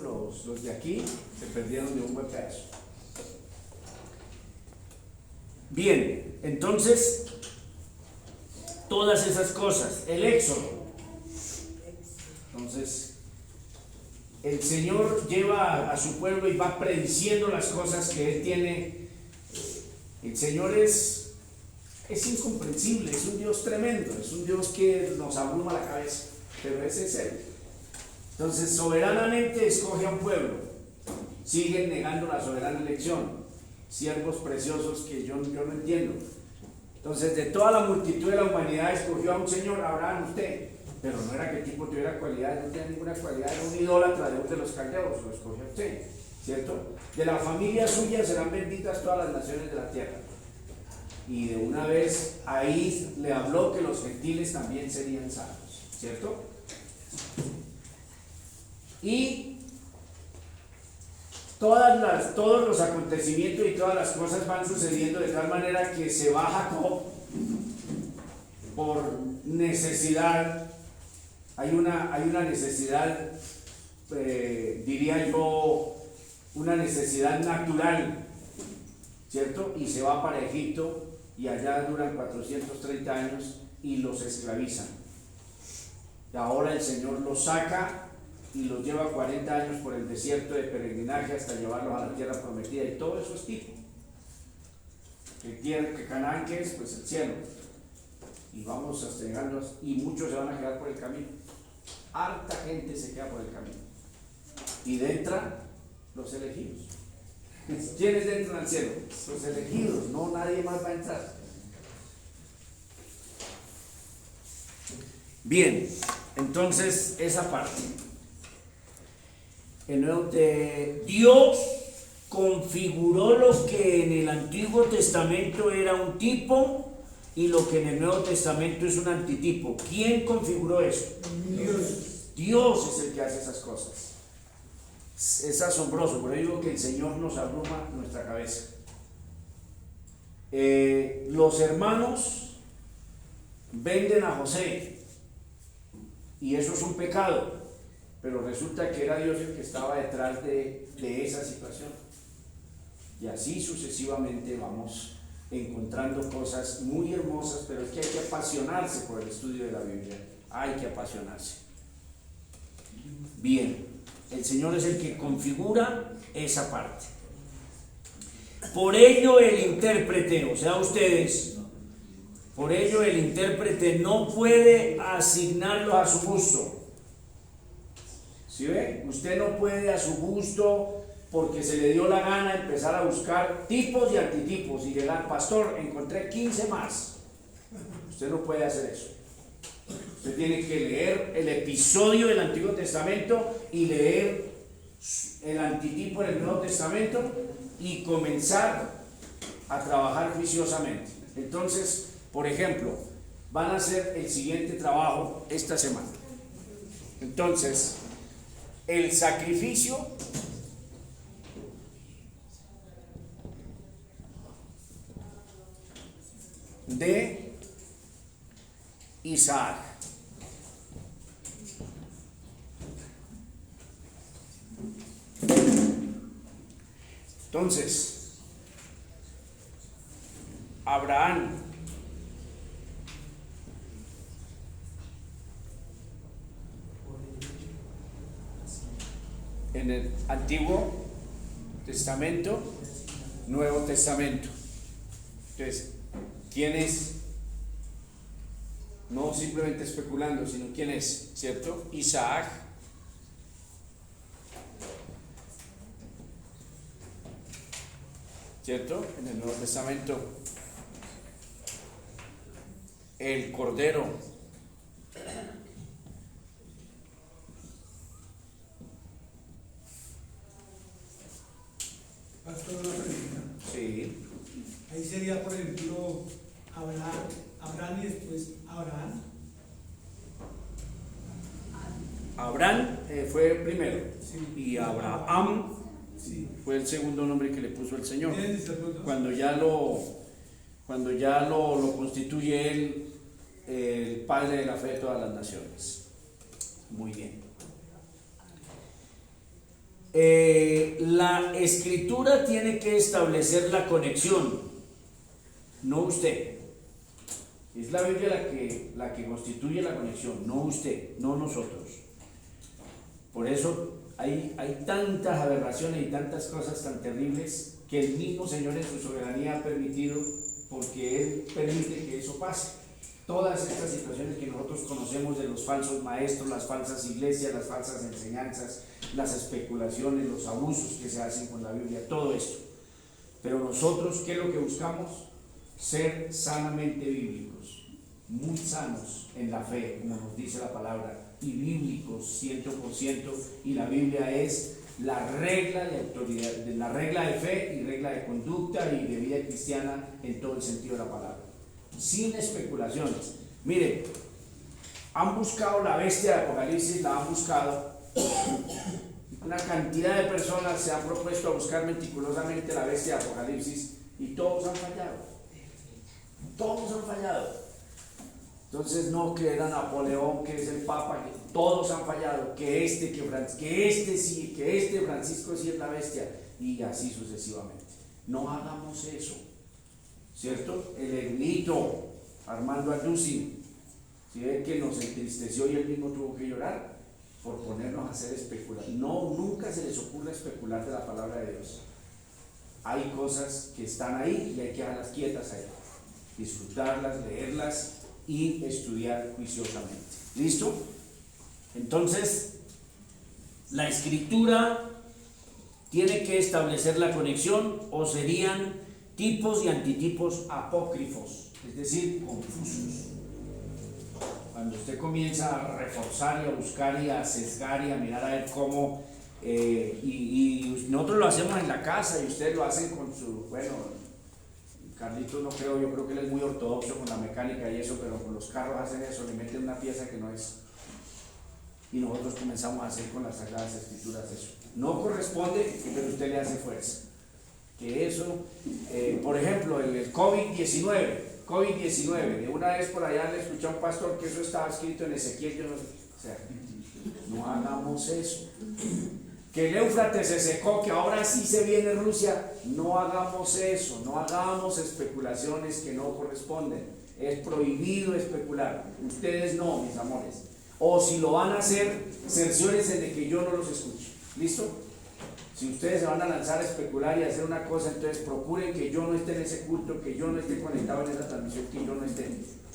los de aquí se perdieron de un buen pedazo. Bien, entonces, todas esas cosas, el éxodo. Entonces, el Señor lleva a su pueblo y va prediciendo las cosas que Él tiene. El Señor es incomprensible, es un Dios tremendo, es un Dios que nos abruma la cabeza, pero ese es Él. Entonces, soberanamente escoge a un pueblo, siguen negando la soberana elección, siervos preciosos que yo no entiendo. Entonces, de toda la multitud de la humanidad escogió a un Señor, Abraham, usted, pero no era que el tipo tuviera cualidades, no tenía ninguna cualidad, era un idólatra de los caldeos, lo escogió a usted, ¿cierto? De la familia suya serán benditas todas las naciones de la tierra. Y de una vez ahí le habló que los gentiles también serían salvos, ¿cierto? Y todos los acontecimientos y todas las cosas van sucediendo de tal manera que se va Jacob por necesidad. Hay una necesidad, diría yo, una necesidad natural, ¿cierto? Y se va para Egipto y allá duran 430 años y los esclavizan. Y ahora el Señor los saca y los lleva 40 años por el desierto de peregrinaje hasta llevarlos a la tierra prometida, y todo eso es tipo. Que Canaán, que es pues el cielo, y vamos hasta llegar, y muchos se van a quedar por el camino, harta gente se queda por el camino, y entran los elegidos. ¿Quiénes entran al cielo? Los elegidos, no nadie más va a entrar. Bien, entonces esa parte. Dios configuró lo que en el Antiguo Testamento era un tipo y lo que en el Nuevo Testamento es un antitipo. ¿Quién configuró eso? Dios. Dios es el que hace esas cosas. Es asombroso, por eso digo que el Señor nos abruma nuestra cabeza. Los hermanos venden a José y eso es un pecado, pero resulta que era Dios el que estaba detrás de esa situación. Y así sucesivamente vamos encontrando cosas muy hermosas, pero es que hay que apasionarse por el estudio de la Biblia, hay que apasionarse. Bien, el Señor es el que configura esa parte. Por ello el intérprete, o sea ustedes, por ello el intérprete no puede asignarlo a su gusto. ¿Sí ve? Usted no puede a su gusto, porque se le dio la gana, empezar a buscar tipos y antitipos y llegar, pastor, encontré 15 más. Usted no puede hacer eso. Usted tiene que leer el episodio del Antiguo Testamento y leer el antitipo del Nuevo Testamento y comenzar a trabajar juiciosamente. Entonces, por ejemplo, van a hacer el siguiente trabajo esta semana. Entonces, el sacrificio de Isaac. Entonces, Abraham en el Antiguo Testamento, Nuevo Testamento. Entonces, ¿quién es? No simplemente especulando, sino quién es, ¿cierto? Isaac. ¿Cierto? En el Nuevo Testamento, el Cordero. Pastor, una pregunta. Sí. Ahí sería, por ejemplo, Abraham y después Abraham. Abraham fue primero, Sí. y Abraham Sí. fue el segundo nombre que le puso el Señor. ¿Tienen discípulos? Cuando ya lo constituye él el Padre de la fe de todas las naciones. Muy bien. la escritura tiene que establecer la conexión, no usted. Es la Biblia la que constituye la conexión, no usted, no nosotros. Por eso hay tantas aberraciones y tantas cosas tan terribles que el mismo Señor en su soberanía ha permitido, porque Él permite que eso pase. Todas estas situaciones que nosotros conocemos de los falsos maestros, las falsas iglesias, las falsas enseñanzas, las especulaciones, los abusos que se hacen con la Biblia, todo esto. Pero nosotros, ¿qué es lo que buscamos? Ser sanamente bíblicos, muy sanos en la fe, como nos dice la palabra, y bíblicos 100%, y la Biblia es la regla de autoridad, la regla de fe y regla de conducta y de vida cristiana en todo el sentido de la palabra, sin especulaciones. Mire, han buscado la bestia de Apocalipsis, la han buscado. Una cantidad de personas se han propuesto a buscar meticulosamente la bestia de Apocalipsis y todos han fallado. Todos han fallado. Entonces, no, que era Napoleón, que es el Papa, que todos han fallado, que este Francisco sí es la bestia, y así sucesivamente. No hagamos eso, ¿cierto? El erudito Armando Andusi, si ve que nos entristeció y él mismo tuvo que llorar por ponernos a hacer especulación. No, nunca se les ocurre especular de la palabra de Dios. Hay cosas que están ahí y hay que dejarlas quietas ahí, disfrutarlas, leerlas y estudiar juiciosamente. ¿Listo? Entonces, la escritura tiene que establecer la conexión, o serían tipos y antitipos apócrifos, es decir, confusos. Cuando usted comienza a reforzar y a buscar y a sesgar y a mirar a ver cómo, y nosotros lo hacemos en la casa y ustedes lo hacen con su, bueno, Carlitos no creo, yo creo que él es muy ortodoxo con la mecánica y eso, pero con los carros hacen eso, le meten una pieza que no es. Y nosotros comenzamos a hacer con las Sagradas Escrituras eso. No corresponde, pero usted le hace fuerza. Que eso, por ejemplo, el COVID-19, de una vez por allá le escuché a un pastor que eso estaba escrito en Ezequiel, yo no sé, o sea, no hagamos eso. Que el Éufrates se secó, que ahora sí se viene Rusia, no hagamos eso, no hagamos especulaciones que no corresponden. Es prohibido especular, ustedes no, mis amores. O si lo van a hacer, cerciórense de que yo no los escuche. ¿Listo? Si ustedes se van a lanzar a especular y a hacer una cosa, entonces procuren que yo no esté en ese culto, que yo no esté conectado en esa transmisión, que yo no esté,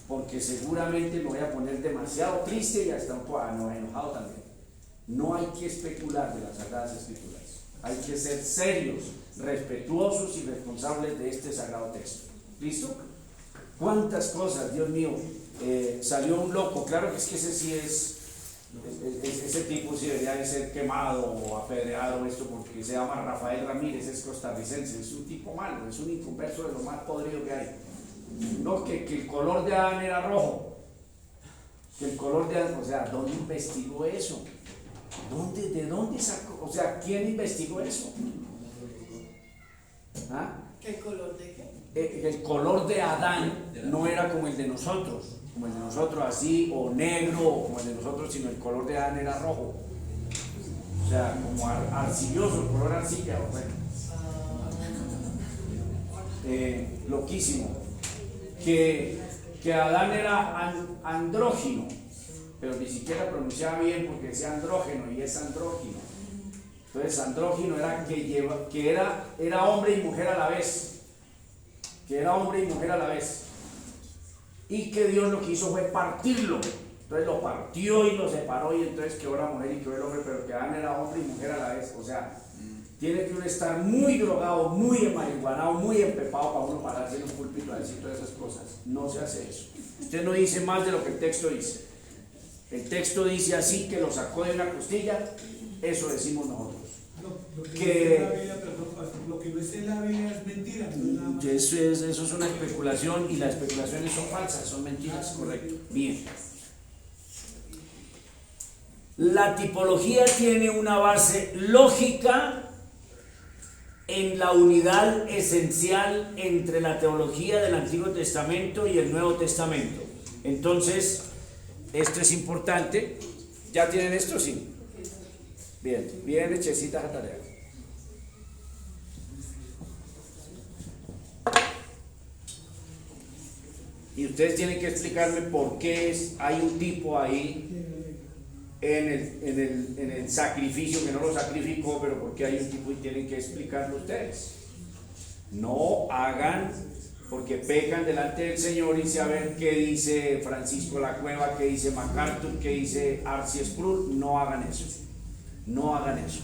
porque seguramente me voy a poner demasiado triste y hasta un poco enojado también. No hay que especular de las Sagradas Escrituras, hay que ser serios, respetuosos y responsables de este sagrado texto. ¿Listo? ¿Cuántas cosas, Dios mío? Salió un loco, claro que es que ese sí ese tipo sí debería de ser quemado o apedreado, esto porque se llama Rafael Ramírez, es costarricense, es un tipo malo, es un inconverso de lo más podrido que hay. No, que el color de Adán era rojo, que el color de Adán, o sea, ¿dónde investigó eso? ¿De dónde sacó? O sea, ¿quién investigó eso? ¿Ah? ¿Qué color de qué? El color de Adán no era como el de nosotros, así, o negro, o como el de nosotros, sino el color de Adán era rojo. O sea, como arcilloso, el color arcilla, bueno. Loquísimo. Que Adán era andrógino, pero ni siquiera pronunciaba bien porque decía andrógeno y es andrógino. Entonces andrógino era que era hombre y mujer a la vez. Y que Dios lo que hizo fue partirlo. Entonces lo partió y lo separó y entonces quedó la mujer y quedó el hombre, pero que Adán era hombre y mujer a la vez. O sea, tiene que uno estar muy drogado, muy emarihuanado, muy empepado para uno pararse en un púlpito a decir todas esas cosas. No se hace eso. Usted no dice más de lo que el texto dice. El texto dice así, que lo sacó de una costilla, eso decimos nosotros. Lo que no está en la Biblia es mentira. No es eso es una especulación y las especulaciones son falsas, son mentiras, correcto. Bien. La tipología tiene una base lógica en la unidad esencial entre la teología del Antiguo Testamento y el Nuevo Testamento. Entonces, esto es importante. ¿Ya tienen esto? Sí. Bien, bien hechecita esa tarea. Y ustedes tienen que explicarme por qué hay un tipo ahí en el sacrificio, que no lo sacrificó, pero por qué hay un tipo y tienen que explicarlo ustedes. No hagan, porque pecan delante del Señor y saben qué dice Francisco La Cueva, qué dice MacArthur, qué dice R.C. Sproul. No hagan eso. No hagan eso.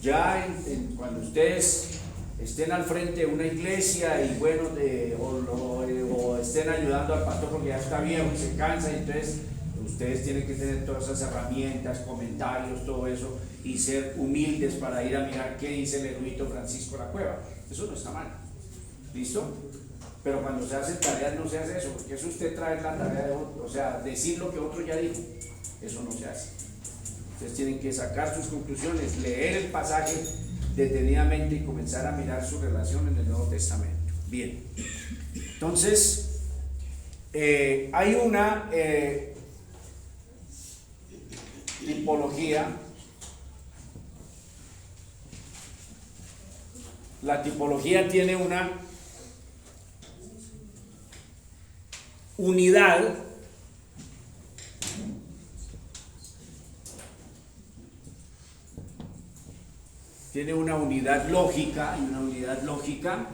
Ya cuando ustedes estén al frente de una iglesia y bueno, o estén ayudando al pastor porque ya está viejo y se cansa, y entonces ustedes tienen que tener todas esas herramientas, comentarios, todo eso, y ser humildes para ir a mirar qué dice el erudito Francisco La Cueva. Eso no está mal. ¿Listo? Pero cuando se hacen tareas no se hace eso, porque eso usted trae la tarea de otro, o sea, decir lo que otro ya dijo, eso no se hace. Ustedes tienen que sacar sus conclusiones, leer el pasaje detenidamente y comenzar a mirar su relación en el Nuevo Testamento. Bien, entonces hay una tipología. La tipología tiene una unidad lógica y una unidad lógica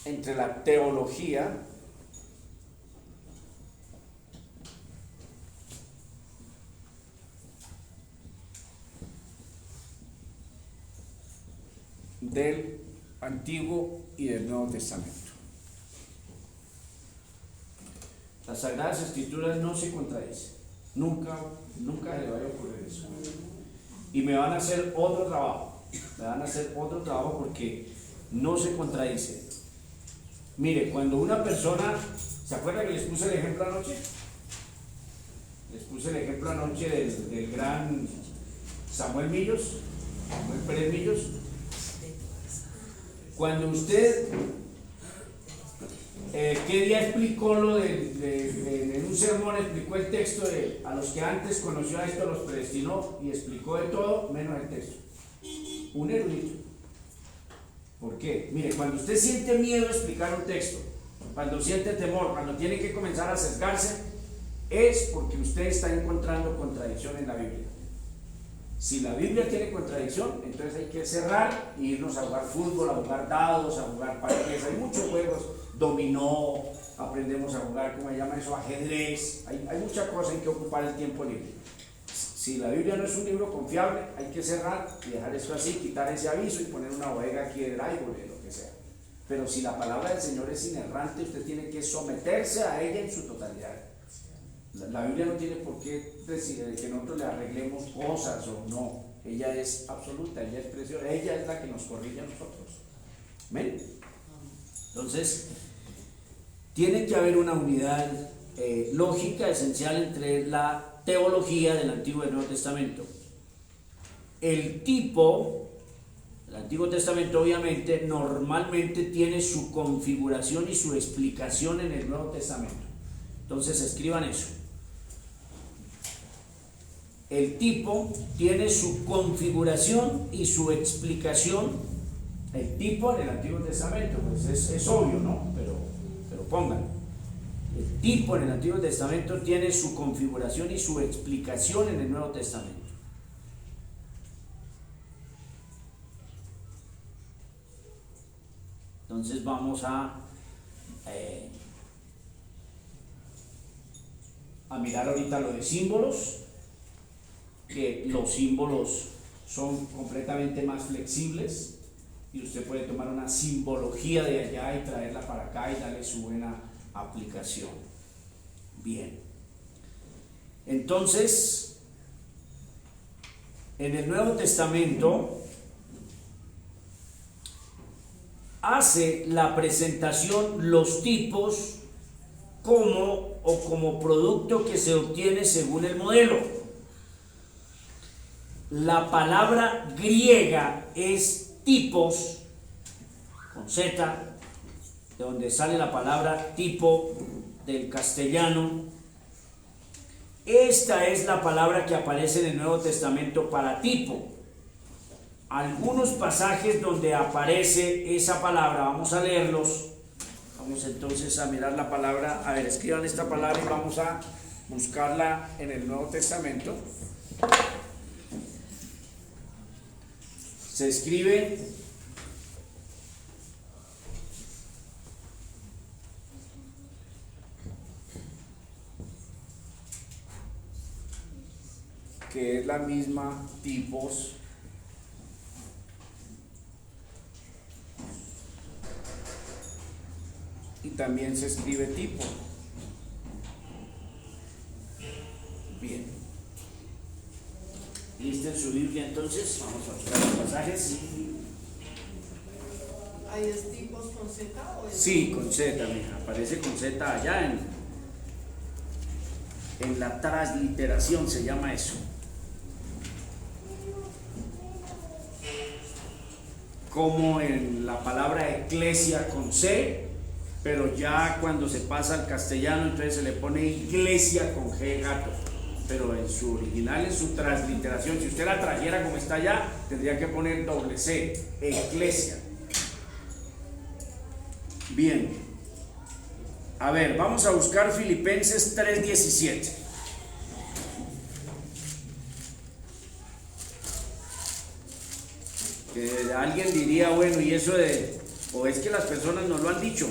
entre la teología del Antiguo y del Nuevo Testamento. Las Sagradas Escrituras no se contradicen. Nunca se le vaya a ocurrir eso. Y me van a hacer otro trabajo. Porque no se contradicen. Mire, cuando una persona, ¿se acuerda que les puse el ejemplo anoche? Les puse el ejemplo anoche del gran Samuel Pérez Millos. Cuando usted, ¿qué día explicó en un sermón explicó el texto de a los que antes conoció a esto los predestinó, y explicó de todo menos el texto? Un erudito. ¿Por qué? Mire, cuando usted siente miedo a explicar un texto, cuando siente temor, cuando tiene que comenzar a acercarse, es porque usted está encontrando contradicción en la Biblia. Si la Biblia tiene contradicción, entonces hay que cerrar e irnos a jugar fútbol, a jugar dados, a jugar parques. Hay muchos juegos, dominó, aprendemos a jugar, ¿cómo se llama eso? Ajedrez. Hay muchas cosas en que ocupar el tiempo libre. Si la Biblia no es un libro confiable, hay que cerrar y dejar esto así, quitar ese aviso y poner una bodega aquí del árbol, lo que sea. Pero si la palabra del Señor es inerrante, usted tiene que someterse a ella en su totalidad. La Biblia no tiene por qué decir que nosotros le arreglemos cosas o no. Ella es absoluta, ella es preciosa, ella es la que nos corrige a nosotros. ¿Ven? Entonces, tiene que haber una unidad lógica esencial entre la teología del Antiguo y del Nuevo Testamento. El Antiguo Testamento obviamente normalmente tiene su configuración y su explicación en el Nuevo Testamento. Entonces escriban eso. El tipo tiene su configuración y su explicación. El tipo en el Antiguo Testamento, pues es obvio, ¿no? Pero pongan. El tipo en el Antiguo Testamento tiene su configuración y su explicación en el Nuevo Testamento. Entonces vamos a mirar ahorita lo de símbolos, que los símbolos son completamente más flexibles y usted puede tomar una simbología de allá y traerla para acá y darle su buena aplicación. Bien, entonces en el Nuevo Testamento hace la presentación los tipos como producto que se obtiene según el modelo. La palabra griega es tipos con Z, de donde sale la palabra tipo del castellano. Esta es la palabra que aparece en el Nuevo Testamento para tipo. Algunos pasajes donde aparece esa palabra, vamos a leerlos. Vamos entonces a mirar la palabra. A ver, escriban esta palabra y vamos a buscarla en el Nuevo Testamento. Se escribe que es la misma tipos, y también se escribe tipo. Bien, ¿listo en su Biblia entonces? Vamos a buscar los pasajes. ¿Hay es tipos con Z o es? Sí, con Z, mija, aparece con Z allá en la transliteración, se llama eso. Como en la palabra eclesia con C, pero ya cuando se pasa al castellano entonces se le pone iglesia con G gato, pero en su original, en su transliteración, si usted la trajera como está allá, tendría que poner doble C, eclesia. Bien, a ver, vamos a buscar Filipenses 3:17. Que alguien diría, bueno, y eso o es que las personas nos lo han dicho,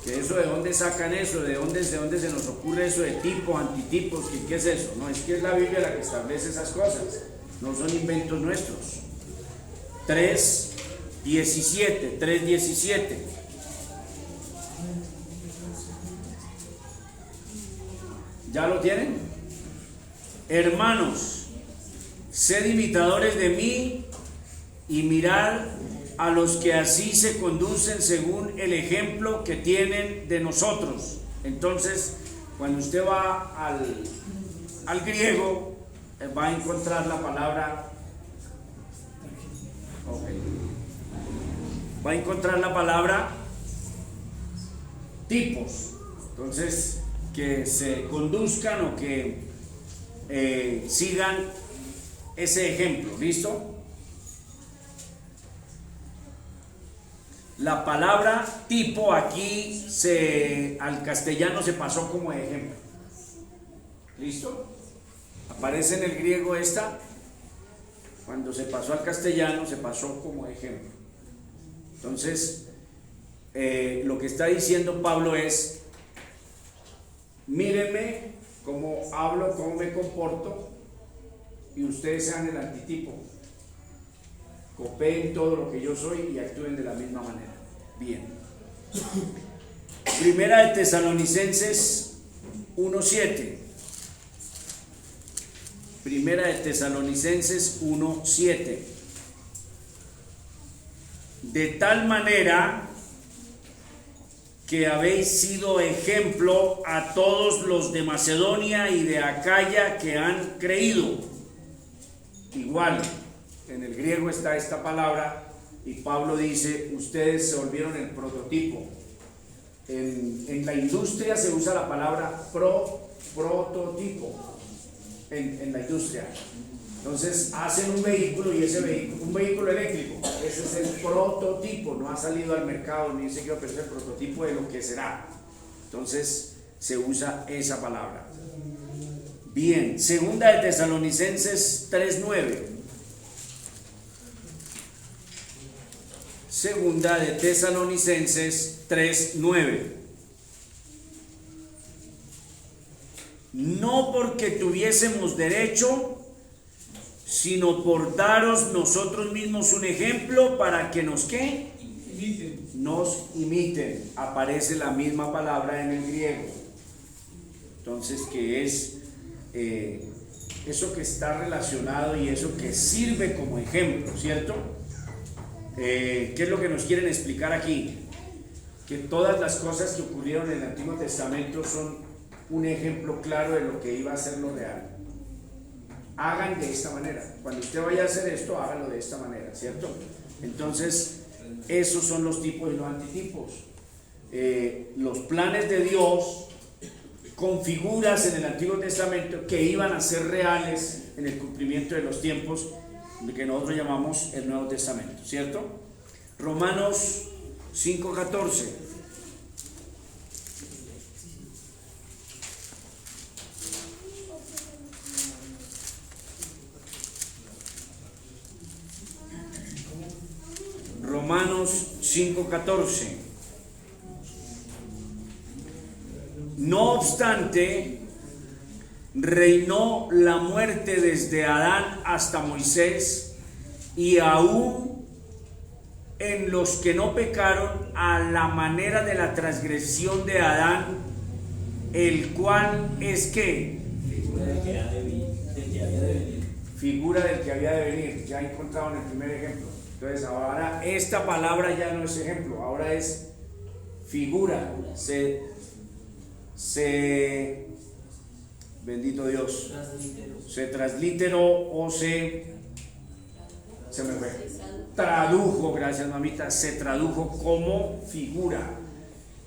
que eso de dónde sacan eso, de dónde se nos ocurre eso de tipo, antitipos, ¿qué es eso? No, es que es la Biblia la que establece esas cosas, no son inventos nuestros. 3:17. ¿Ya lo tienen? Hermanos, sed imitadores de mí y mirad a los que así se conducen según el ejemplo que tienen de nosotros. Entonces, cuando usted va al griego, va a encontrar la palabra, va a encontrar la palabra tipos. Entonces, que se conduzcan o que sigan ese ejemplo. ¿Listo? La palabra tipo aquí al castellano se pasó como ejemplo. ¿Listo? Aparece en el griego esta. Cuando se pasó al castellano se pasó como ejemplo. Entonces, lo que está diciendo Pablo es: mírenme cómo hablo, cómo me comporto, y ustedes sean el antitipo. Copien todo lo que yo soy y actúen de la misma manera. Bien. Primera de Tesalonicenses 1:7. Primera de Tesalonicenses 1:7. De tal manera que habéis sido ejemplo a todos los de Macedonia y de Acaya que han creído. Igual, en el griego está esta palabra y Pablo dice, ustedes se volvieron el prototipo. En la industria se usa la palabra prototipo, en la industria. Entonces hacen un vehículo y ese vehículo, un vehículo eléctrico, ese es el prototipo, no ha salido al mercado ni dice que es el prototipo de lo que será. Entonces se usa esa palabra. Bien, segunda de Tesalonicenses 3:9. Segunda de Tesalonicenses 3:9. No porque tuviésemos derecho, sino por daros nosotros mismos un ejemplo para que nos ¿qué? Nos imiten. Aparece la misma palabra en el griego. Entonces, que es eso que está relacionado y eso que sirve como ejemplo, ¿cierto? ¿Qué es lo que nos quieren explicar aquí? Que todas las cosas que ocurrieron en el Antiguo Testamento son un ejemplo claro de lo que iba a ser lo real. Hagan de esta manera. Cuando usted vaya a hacer esto, hágalo de esta manera, ¿cierto? Entonces, Esos son los tipos y los antitipos. Los planes de Dios con figuras en el Antiguo Testamento que iban a ser reales en el cumplimiento de los tiempos que nosotros llamamos el Nuevo Testamento, ¿cierto? Romanos 5:14. Romanos 5:14. No obstante, reinó la muerte desde Adán hasta Moisés, y aún en los que no pecaron, a la manera de la transgresión de Adán, el cual es que figura del que había de venir. Ya encontrado en el primer ejemplo. Entonces ahora esta palabra ya no es ejemplo, ahora es figura. Bendito Dios, se transliteró o se me fue, tradujo, gracias mamita, se tradujo como figura.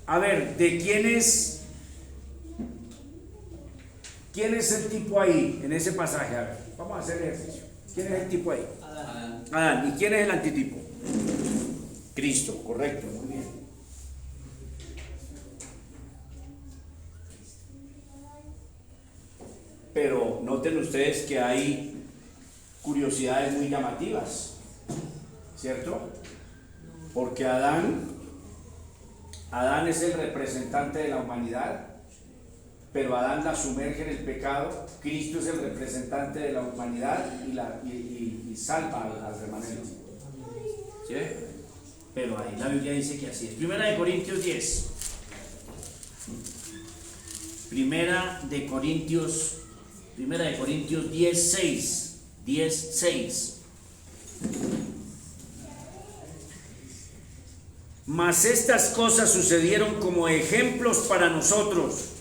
A ver, ¿de quién es el tipo ahí en ese pasaje? A ver, vamos a hacer el ejercicio. ¿Quién es el tipo ahí? Adán. ¿Y quién es el antitipo? Cristo, correcto, muy bien. Pero noten ustedes que hay curiosidades muy llamativas, ¿cierto? Porque Adán es el representante de la humanidad, pero Adán la sumerge en el pecado. Cristo es el representante de la humanidad y salva al remanente. ¿Sí? Pero ahí la Biblia dice que así es. Primera de Corintios 10. Primera de Corintios 10:6. 10:6. Mas estas cosas sucedieron como ejemplos para nosotros.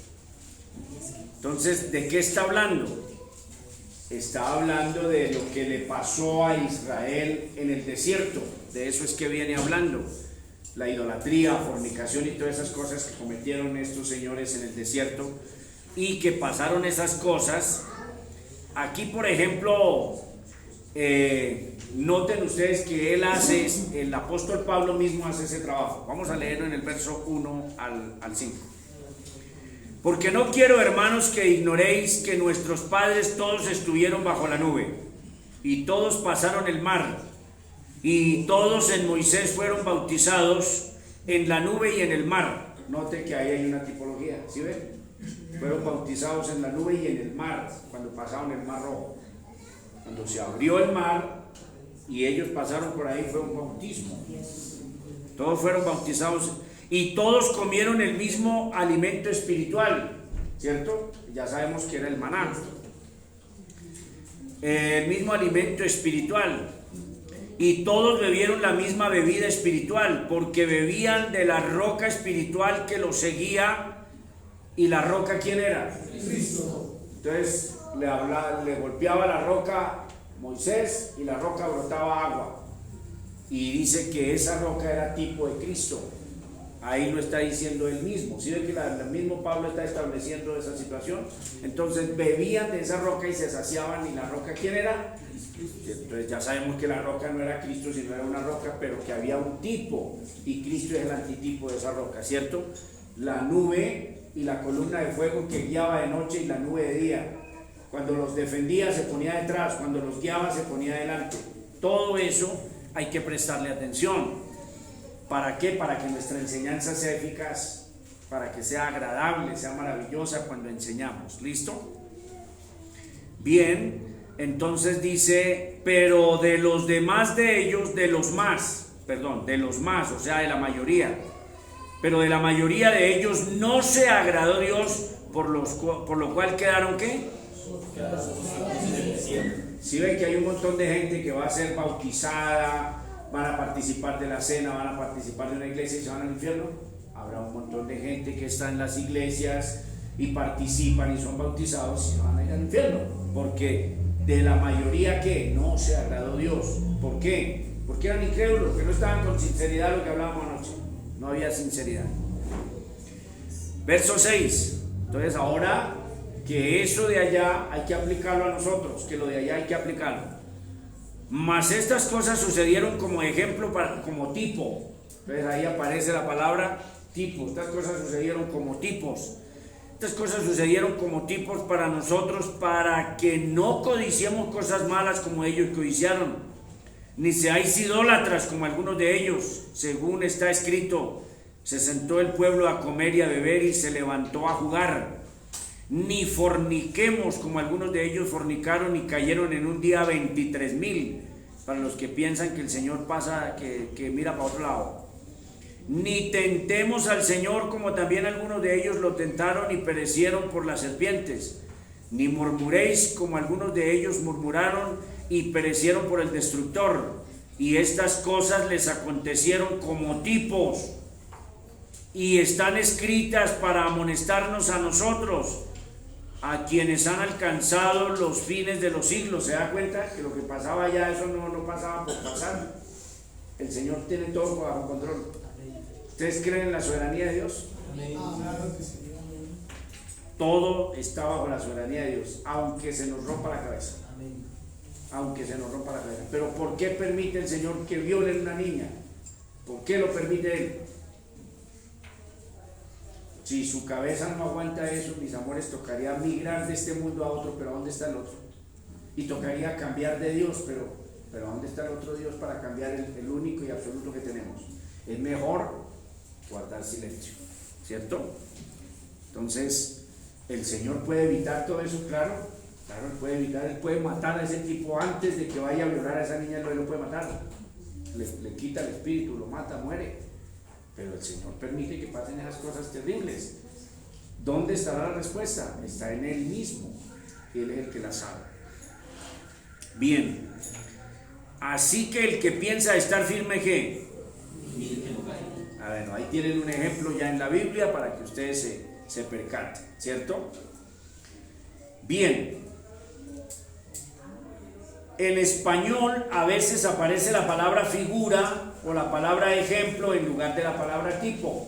Entonces, ¿de qué está hablando? Está hablando de lo que le pasó a Israel en el desierto. De eso es que viene hablando. La idolatría, fornicación y todas esas cosas que cometieron estos señores en el desierto, y que pasaron esas cosas. Aquí, por ejemplo, noten ustedes que el apóstol Pablo mismo hace ese trabajo. Vamos a leerlo en el verso 1 al 5. Porque no quiero, hermanos, que ignoréis que nuestros padres todos estuvieron bajo la nube, y todos pasaron el mar, y todos en Moisés fueron bautizados en la nube y en el mar. Note que ahí hay una tipología, ¿sí ven? Fueron bautizados en la nube y en el mar, cuando pasaron el mar rojo. Cuando se abrió el mar y ellos pasaron por ahí, fue un bautismo. Todos fueron bautizados y todos comieron el mismo alimento espiritual, ¿cierto? Ya sabemos que era el maná. El mismo alimento espiritual. Y todos bebieron la misma bebida espiritual, porque bebían de la roca espiritual que los seguía. ¿Y la roca quién era? Cristo. Entonces le golpeaba la roca Moisés y la roca brotaba agua. Y dice que esa roca era tipo de Cristo. Ahí lo está diciendo él mismo. ¿Sí ve que el mismo Pablo está estableciendo esa situación? Entonces bebían de esa roca y se saciaban. ¿Y la roca quién era? Entonces ya sabemos que la roca no era Cristo, sino era una roca, pero que había un tipo. Y Cristo es el antitipo de esa roca, ¿cierto? La nube y la columna de fuego que guiaba de noche y la nube de día. Cuando los defendía se ponía detrás, cuando los guiaba se ponía delante. Todo eso hay que prestarle atención. ¿Para qué? Para que nuestra enseñanza sea eficaz, para que sea agradable, sea maravillosa cuando enseñamos. ¿Listo? Bien, entonces dice, pero de los demás de ellos, de los más, o sea, de la mayoría, pero de la mayoría de ellos no se agradó Dios, por lo cual quedaron ¿qué? Si ven que hay un montón de gente que va a ser bautizada, van a participar de la cena, van a participar de una iglesia y se van al infierno. Habrá un montón de gente que está en las iglesias y participan y son bautizados y se van a ir al infierno, porque de la mayoría que no se agradó Dios. ¿Por qué? porque eran incrédulos, que no estaban con sinceridad, lo que hablábamos anoche. No había sinceridad. Verso 6. Entonces ahora que eso de allá hay que aplicarlo a nosotros, que lo de allá hay que aplicarlo. Mas estas cosas sucedieron como ejemplo, como tipo. Entonces ahí aparece la palabra tipo. Estas cosas sucedieron como tipos. Estas cosas sucedieron como tipos para nosotros, para que no codiciemos cosas malas como ellos codiciaron, ni seáis idólatras como algunos de ellos, según está escrito: se sentó el pueblo a comer y a beber y se levantó a jugar. Ni forniquemos como algunos de ellos fornicaron y cayeron en un día 23,000, para los que piensan que el Señor pasa, que mira para otro lado. Ni tentemos al Señor como también algunos de ellos lo tentaron y perecieron por las serpientes. Ni murmuréis como algunos de ellos murmuraron y perecieron por el destructor. Y estas cosas les acontecieron como tipos, y están escritas para amonestarnos a nosotros, a quienes han alcanzado los fines de los siglos. ¿Se da cuenta que lo que pasaba allá, eso no pasaba por pasar? El Señor tiene todo bajo control. ¿Ustedes creen en la soberanía de Dios? Todo está bajo la soberanía de Dios, aunque se nos rompa la cabeza. Aunque se nos rompa la cabeza. Pero ¿por qué permite el Señor que violen a una niña? ¿Por qué lo permite Él? Si su cabeza no aguanta eso, mis amores, tocaría migrar de este mundo a otro, pero ¿a dónde está el otro? Y tocaría cambiar de Dios, pero ¿a dónde está el otro Dios para cambiar el único y absoluto que tenemos? Es mejor guardar silencio, ¿cierto? Entonces, ¿el Señor puede evitar todo eso? Claro, Él puede evitar, Él puede matar a ese tipo antes de que vaya a violar a esa niña. Él lo puede matar, le quita el espíritu, lo mata, muere. Pero el Señor permite que pasen esas cosas terribles. ¿Dónde estará la respuesta? Está en Él mismo. Él es el que la sabe. Bien. Así que el que piensa estar firme, ¿qué? A ver, ahí tienen un ejemplo ya en la Biblia para que ustedes se percaten, ¿cierto? Bien. En español a veces aparece la palabra figura o la palabra ejemplo en lugar de la palabra tipo.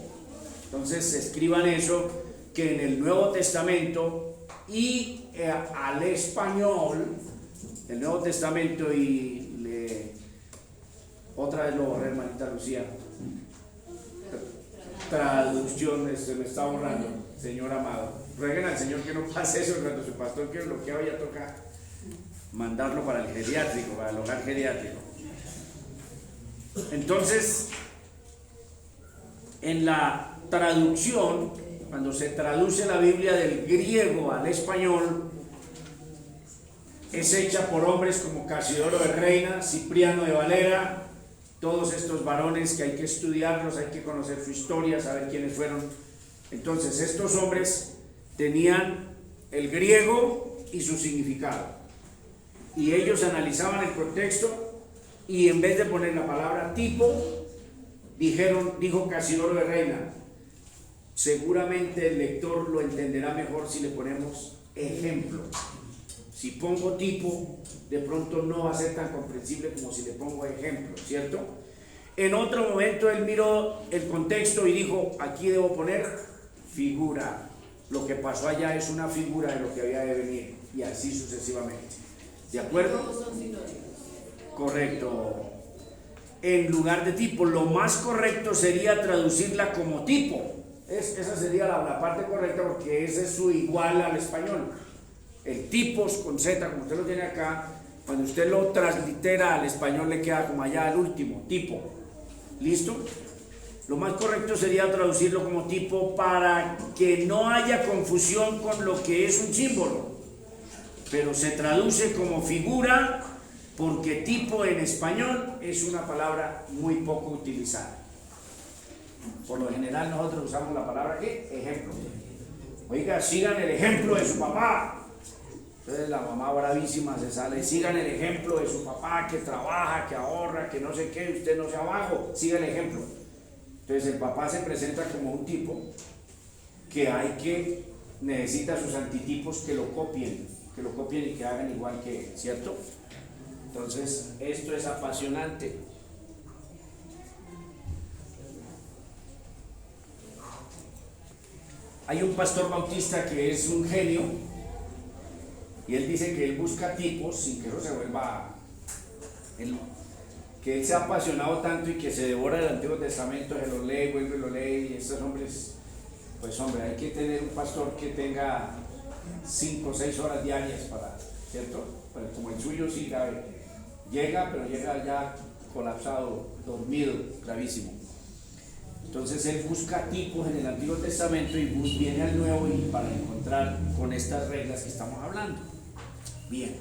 Entonces escriban eso, que en el Nuevo Testamento y al español, el Nuevo Testamento otra vez lo borré, hermanita Lucía. Traducción, me está borrando, Señor amado. Rueguen al Señor que no pase eso cuando su pastor que bloqueado ya toca mandarlo para el geriátrico, para el hogar geriátrico. Entonces, en la traducción, cuando se traduce la Biblia del griego al español, es hecha por hombres como Casiodoro de Reina, Cipriano de Valera, todos estos varones que hay que estudiarlos, hay que conocer su historia, saber quiénes fueron. Entonces, estos hombres tenían el griego y su significado, y ellos analizaban el contexto, y en vez de poner la palabra tipo, dijo Casiodoro de Reina: seguramente el lector lo entenderá mejor si le ponemos ejemplo. Si pongo tipo, de pronto no va a ser tan comprensible como si le pongo ejemplo, ¿cierto? En otro momento él miró el contexto y dijo: aquí debo poner figura. Lo que pasó allá es una figura de lo que había de venir, y así sucesivamente. ¿De acuerdo? Todos son sinónimos. Correcto. En lugar de tipo, lo más correcto sería traducirla como tipo. Esa sería la parte correcta, porque ese es su igual al español. El tipos con Z, como usted lo tiene acá, cuando usted lo translitera al español le queda como allá al último, tipo. ¿Listo? Lo más correcto sería traducirlo como tipo para que no haya confusión con lo que es un símbolo. Pero se traduce como figura porque tipo en español es una palabra muy poco utilizada. Por lo general nosotros usamos la palabra ¿qué? Ejemplo. Oiga, sigan el ejemplo de su papá. Entonces la mamá bravísima se sale: sigan el ejemplo de su papá, que trabaja, que ahorra, que no sé qué, usted no sea vago, siga el ejemplo. Entonces el papá se presenta como un tipo que necesita sus antitipos que lo copien y que hagan igual que él, ¿cierto? Entonces esto es apasionante, Hay un pastor bautista que es un genio y él dice que él busca tipos sin que eso se vuelva que él se ha apasionado tanto y que se devora el Antiguo Testamento, se lo lee, vuelve, lo lee, y estos hombres, pues hombre, hay que tener un pastor que tenga 5 o 6 horas diarias para, ¿cierto? Pero como el suyo sí, llega, pero llega ya colapsado, dormido, gravísimo. Entonces él busca tipos en el Antiguo Testamento y viene al Nuevo y para encontrar con estas reglas que estamos hablando. Bien.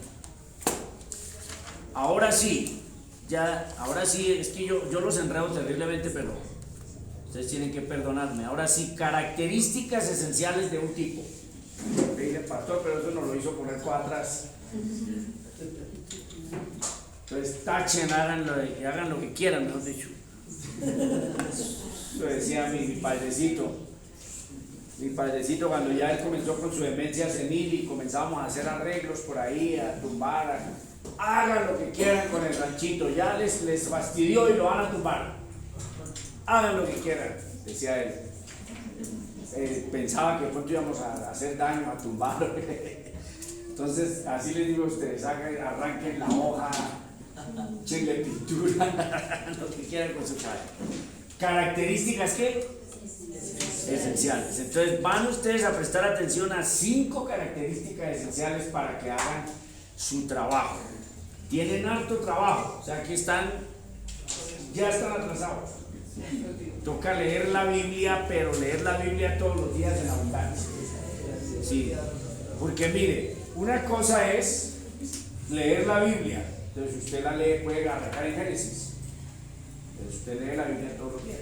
Ahora sí, es que yo los enredo terriblemente, pero ustedes tienen que perdonarme. Ahora sí, características esenciales de un tipo. Le dice pastor, pero eso nos lo hizo poner por atrás. Entonces tachen, hagan lo que quieran, mejor dicho. Lo decía mi padrecito. Mi padrecito, cuando ya él comenzó con su demencia senil y comenzamos a hacer arreglos por ahí, a tumbar, hagan lo que quieran con el ranchito, ya les fastidió y lo van a tumbar. Hagan lo que quieran, decía él. Pensaba que pronto íbamos a hacer daño, a tumbarlo. Entonces, así les digo a ustedes, arranquen la hoja, echenle pintura, lo que quieran con su padre. Características ¿qué? Esenciales. Entonces van ustedes a prestar atención a 5 características esenciales para que hagan su trabajo. Tienen harto trabajo, o sea que ya están atrasados. Toca leer la Biblia, pero leer la Biblia todos los días en abundancia. Sí, porque mire, una cosa es leer la Biblia, entonces usted la lee, puede arrancar en Génesis, pero usted lee la Biblia todos los días.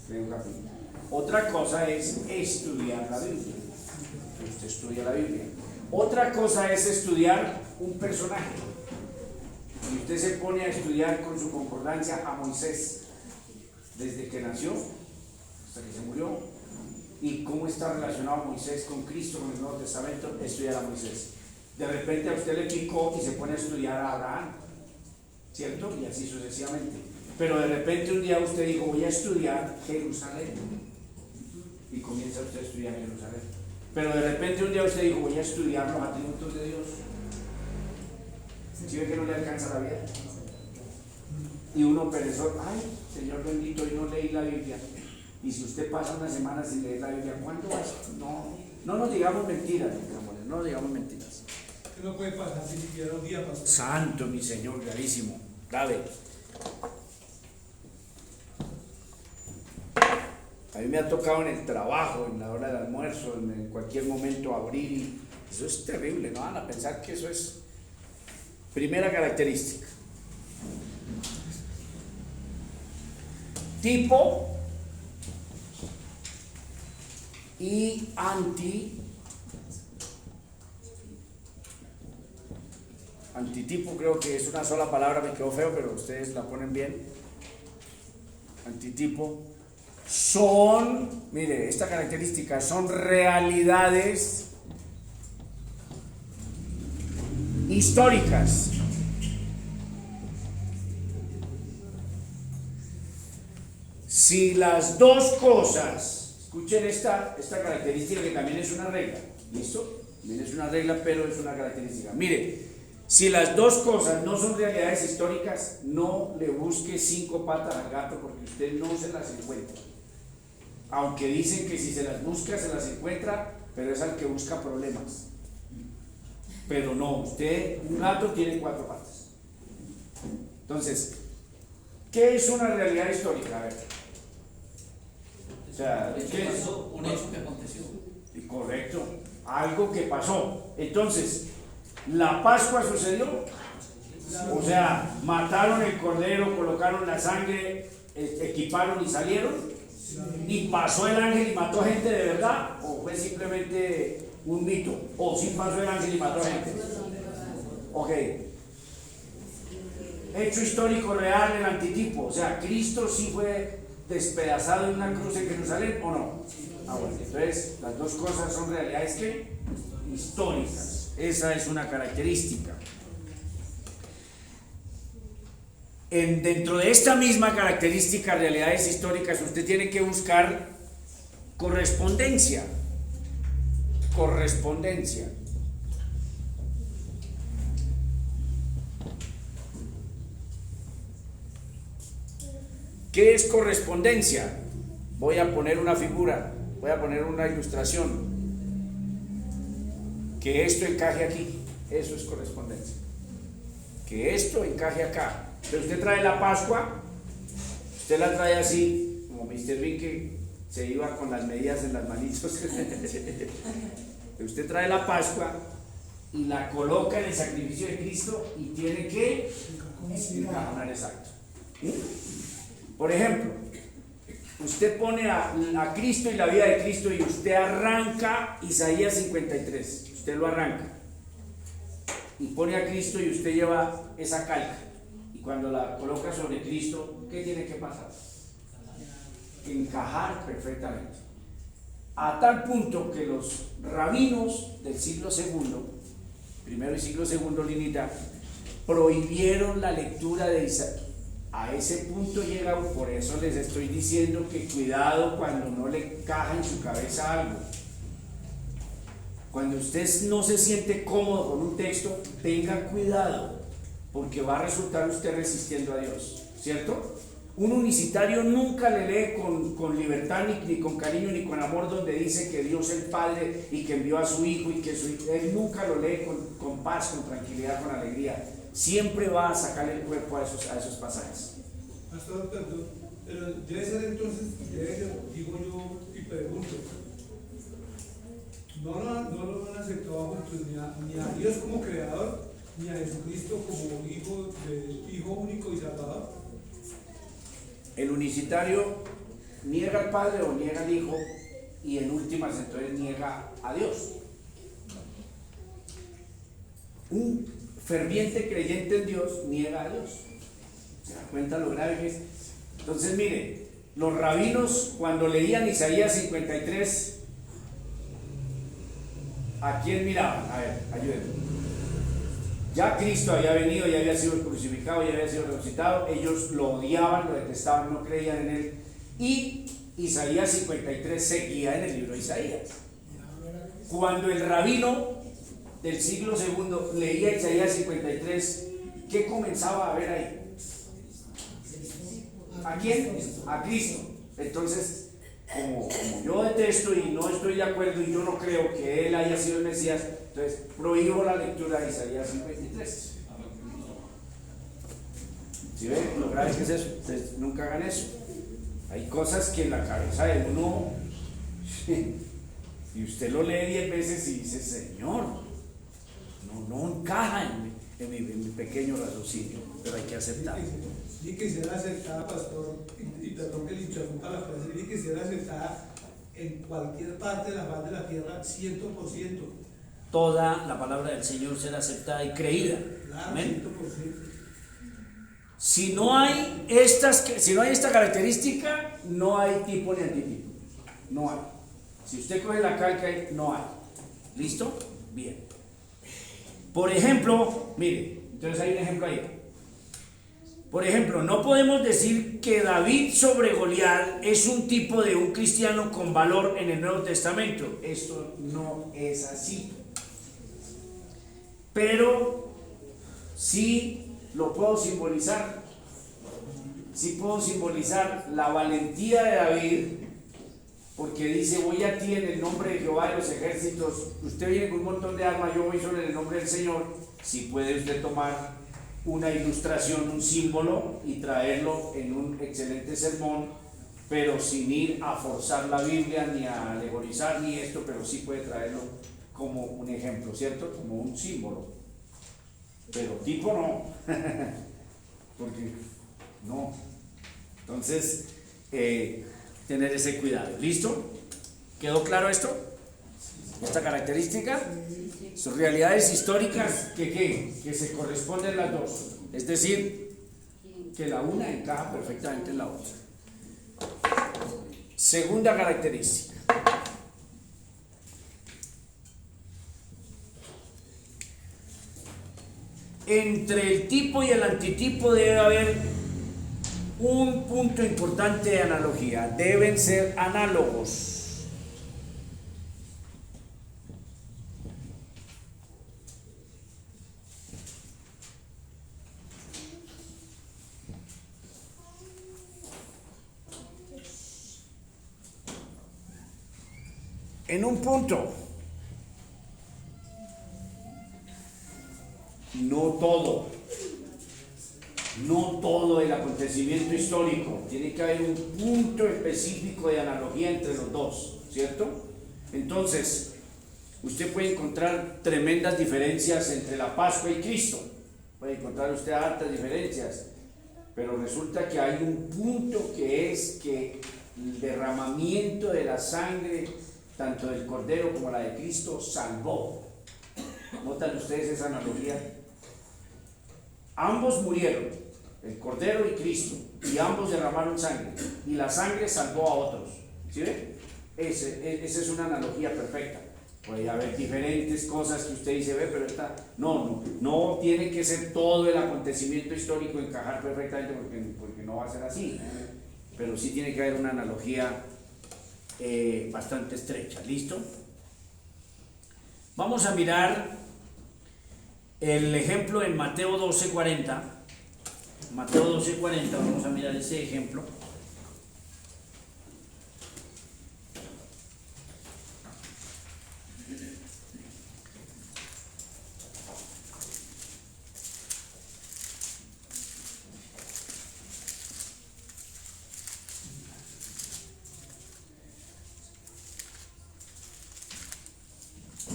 Lee un capítulo. Otra cosa es estudiar la Biblia. Usted estudia la Biblia. Otra cosa es estudiar un personaje. Y usted se pone a estudiar con su concordancia a Moisés, desde que nació hasta que se murió, y cómo está relacionado Moisés con Cristo, con el Nuevo Testamento, estudiar a Moisés. De repente a usted le picó y se pone a estudiar a Abraham, ¿cierto? Y así sucesivamente. Pero de repente un día usted dijo, voy a estudiar Jerusalén, y comienza usted a estudiar Jerusalén. Pero de repente un día usted dijo, voy a estudiar los atributos de Dios. ¿Sí ve que no le alcanza la vida? Y uno perezoso, ay, Señor bendito, hoy no leí la Biblia. Y si usted pasa una semana sin leer la Biblia, ¿cuándo va? No nos digamos mentiras, amores, no nos digamos mentiras. ¿Qué no puede pasar si siquiera un día, pastor? Santo mi Señor, gravísimo, grave. A mí me ha tocado en el trabajo, en la hora del almuerzo, en cualquier momento abrir y eso es terrible, no van a pensar que eso es primera característica. Tipo y antitipo, creo que es una sola palabra, me quedó feo, pero ustedes la ponen bien. Antitipo son, mire, esta característica son realidades históricas. Si las dos cosas, escuchen esta característica que también es una regla, ¿listo? También es una regla, pero es una característica. Mire, si las dos cosas no son realidades históricas, no le busque 5 patas al gato porque usted no se las encuentra. Aunque dicen que si se las busca, se las encuentra, pero es al que busca problemas. Pero no, un gato tiene 4 patas. Entonces, ¿qué es una realidad histórica? A ver. O sea, ¿qué es? Un hecho que aconteció. Correcto, algo que pasó. Entonces, ¿la Pascua sucedió? O sea, mataron el cordero, colocaron la sangre, equiparon y salieron. ¿Y pasó el ángel y mató gente de verdad? ¿O fue simplemente un mito? ¿O sí pasó el ángel y mató gente? Ok. Hecho histórico real, el antitipo. O sea, ¿Cristo sí fue despedazado en una cruz en Jerusalén o no? Bueno, entonces las dos cosas son realidades que históricas. Esa es una característica. Dentro de esta misma característica, realidades históricas, usted tiene que buscar Correspondencia. Correspondencia. ¿Qué es correspondencia? Voy a poner una figura, voy a poner una ilustración. Que esto encaje aquí, eso es correspondencia. Que esto encaje acá. Pero usted trae la Pascua, usted la trae así, como Mr. Bean que se iba con las medidas en las manitos. Usted trae la Pascua y la coloca en el sacrificio de Cristo y tiene que encajonar exacto. Por ejemplo, usted pone a Cristo y la vida de Cristo y usted arranca Isaías 53, usted lo arranca y pone a Cristo y usted lleva esa calca y cuando la coloca sobre Cristo, ¿qué tiene que pasar? Encajar perfectamente, a tal punto que los rabinos del siglo segundo, primero y siglo segundo Linita, prohibieron la lectura de Isaías. A ese punto llega, por eso les estoy diciendo que cuidado cuando no le encaja en su cabeza algo. Cuando usted no se siente cómodo con un texto, tenga cuidado, porque va a resultar usted resistiendo a Dios, ¿cierto? Un unicitario nunca le lee con libertad, ni con cariño, ni con amor, donde dice que Dios es el Padre y que envió a su Hijo y que él nunca lo lee con paz, con tranquilidad, con alegría. Siempre va a sacar el cuerpo a esos pasajes. Pastor, perdón, pero debe ser entonces, digo yo y pregunto, no lo han aceptado bajo ni a Dios como creador, ni a Jesucristo como hijo único y salvador. El unicitario niega al Padre o niega al Hijo y en últimas entonces niega a Dios. Un ferviente creyente en Dios niega a Dios. ¿Se da cuenta lo grave que es? Entonces mire, los rabinos cuando leían Isaías 53, ¿a quién miraban? A ver, ayúdenme. Ya Cristo había venido, ya había sido crucificado, ya había sido resucitado, ellos lo odiaban, lo detestaban, no creían en él. Y Isaías 53 seguía en el libro de Isaías. Cuando el rabino del siglo segundo leía Isaías 53, ¿qué comenzaba a ver ahí? ¿A quién? A Cristo. Entonces, como yo detesto y no estoy de acuerdo y yo no creo que él haya sido el Mesías, entonces prohíbo la lectura de Isaías 53. ¿Sí ven lo grave que es eso? Ustedes nunca hagan eso. Hay cosas que en la cabeza de uno, y usted lo lee 10 veces y dice, Señor, no encaja en mi pequeño raciocinio, pero hay que aceptarlo. Y quisiera aceptada, pastor, y perdón que le interrumpa la frase, y quisiera aceptada en cualquier parte de la faz de la tierra 100%. Toda la palabra del Señor será aceptada y creída. Claro, Amén. 100%. Si no hay esta característica, no hay tipo ni antitipo. No hay. Si usted coge la calca, no hay. ¿Listo? Bien. Por ejemplo, mire, entonces hay un ejemplo ahí. Por ejemplo, no podemos decir que David sobre Goliat es un tipo de un cristiano con valor en el Nuevo Testamento. Esto no es así. Pero sí lo puedo simbolizar. Sí puedo simbolizar la valentía de David, porque dice, voy a ti en el nombre de Jehová de los ejércitos. Usted viene con un montón de armas, yo voy sobre el nombre del Señor. Si puede usted tomar una ilustración, un símbolo y traerlo en un excelente sermón, pero sin ir a forzar la Biblia ni a alegorizar ni esto, pero sí puede traerlo como un ejemplo, ¿cierto? Como un símbolo, pero tipo no. Porque no. Entonces tener ese cuidado. ¿Listo? ¿Quedó claro esto? Esta característica, son realidades históricas que se corresponden las dos, es decir, que la una encaja perfectamente en la otra. Segunda característica. Entre el tipo y el antitipo debe haber un punto importante de analogía, deben ser análogos. en un punto. No todo el acontecimiento histórico. Tiene que haber un punto específico de analogía entre los dos, ¿cierto? Entonces, usted puede encontrar tremendas diferencias entre la Pascua y Cristo. Puede encontrar usted hartas diferencias, pero resulta que hay un punto que es que el derramamiento de la sangre, tanto del Cordero como la de Cristo, salvó. ¿Notan ustedes esa analogía? Ambos murieron, el Cordero y Cristo, y ambos derramaron sangre, y la sangre salvó a otros. ¿Sí ven? Esa es una analogía perfecta. Puede haber diferentes cosas que usted dice, ve, pero esta, no tiene que ser todo el acontecimiento histórico encajar perfectamente porque no va a ser así, pero sí tiene que haber una analogía bastante estrecha. ¿Listo? Vamos a mirar el ejemplo en Mateo 12:40. Mateo 12:40, vamos a mirar ese ejemplo.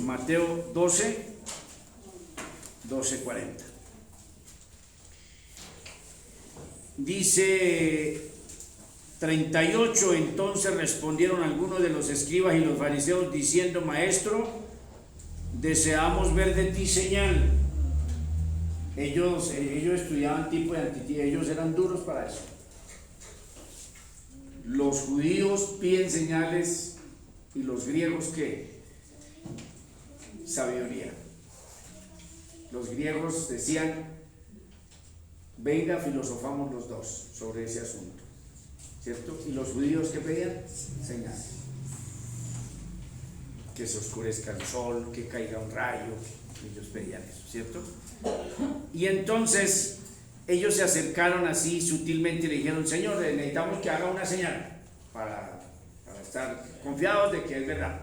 Mateo 12:40. Dice 38, entonces respondieron algunos de los escribas y los fariseos diciendo, Maestro, deseamos ver de ti señal. Ellos estudiaban tipo de antitipo, ellos eran duros para eso. Los judíos piden señales y los griegos ¿qué? Sabiduría. Los griegos decían, venga, filosofamos los dos sobre ese asunto, ¿cierto? Y los judíos ¿qué pedían? Señales. Que se oscurezca el sol, que caiga un rayo. Ellos pedían eso, ¿cierto? Y entonces ellos se acercaron así sutilmente y le dijeron, Señor, necesitamos que haga una señal para estar confiados de que es verdad.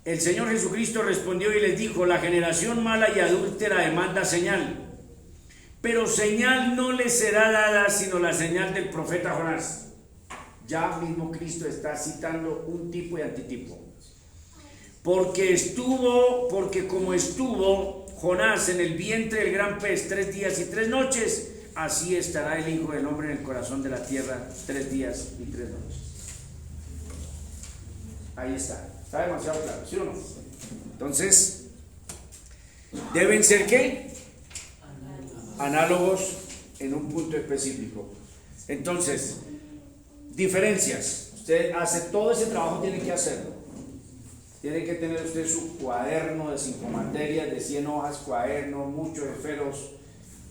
El Señor Jesucristo respondió y les dijo, la generación mala y adúltera demanda señal, pero señal no les será dada sino la señal del profeta Jonás. Ya mismo Cristo está citando un tipo y antitipo. Porque como estuvo Jonás en el vientre del gran pez 3 días y 3 noches, así estará el Hijo del Hombre en el corazón de la tierra 3 días y 3 noches. Ahí está. Está demasiado claro, ¿sí o no? Entonces, deben ser ¿qué? Análogos en un punto específico. Entonces, diferencias. Usted hace todo ese trabajo, tiene que hacerlo. Tiene que tener usted su cuaderno de 5 materias, de 100 hojas, cuaderno, muchos esferos,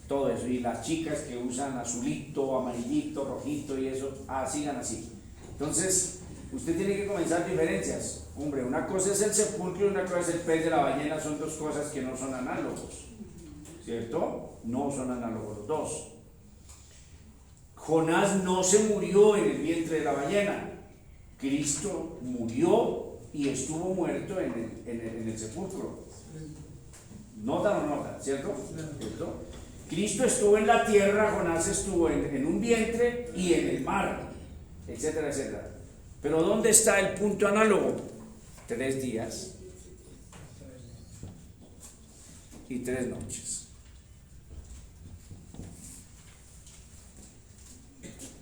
todo eso. Y las chicas que usan azulito, amarillito, rojito y eso, sigan así. Entonces, usted tiene que comenzar diferencias. Hombre, una cosa es el sepulcro y una cosa es el pez de la ballena, son dos cosas que no son análogos, ¿cierto? No son análogos los dos. Jonás no se murió en el vientre de la ballena. Cristo murió y estuvo muerto en el sepulcro. ¿Nota o no nota? ¿Cierto? ¿Cierto? Cristo estuvo en la tierra, Jonás estuvo en un vientre y en el mar, etcétera, etcétera. Pero ¿dónde está el punto análogo? 3 días y 3 noches.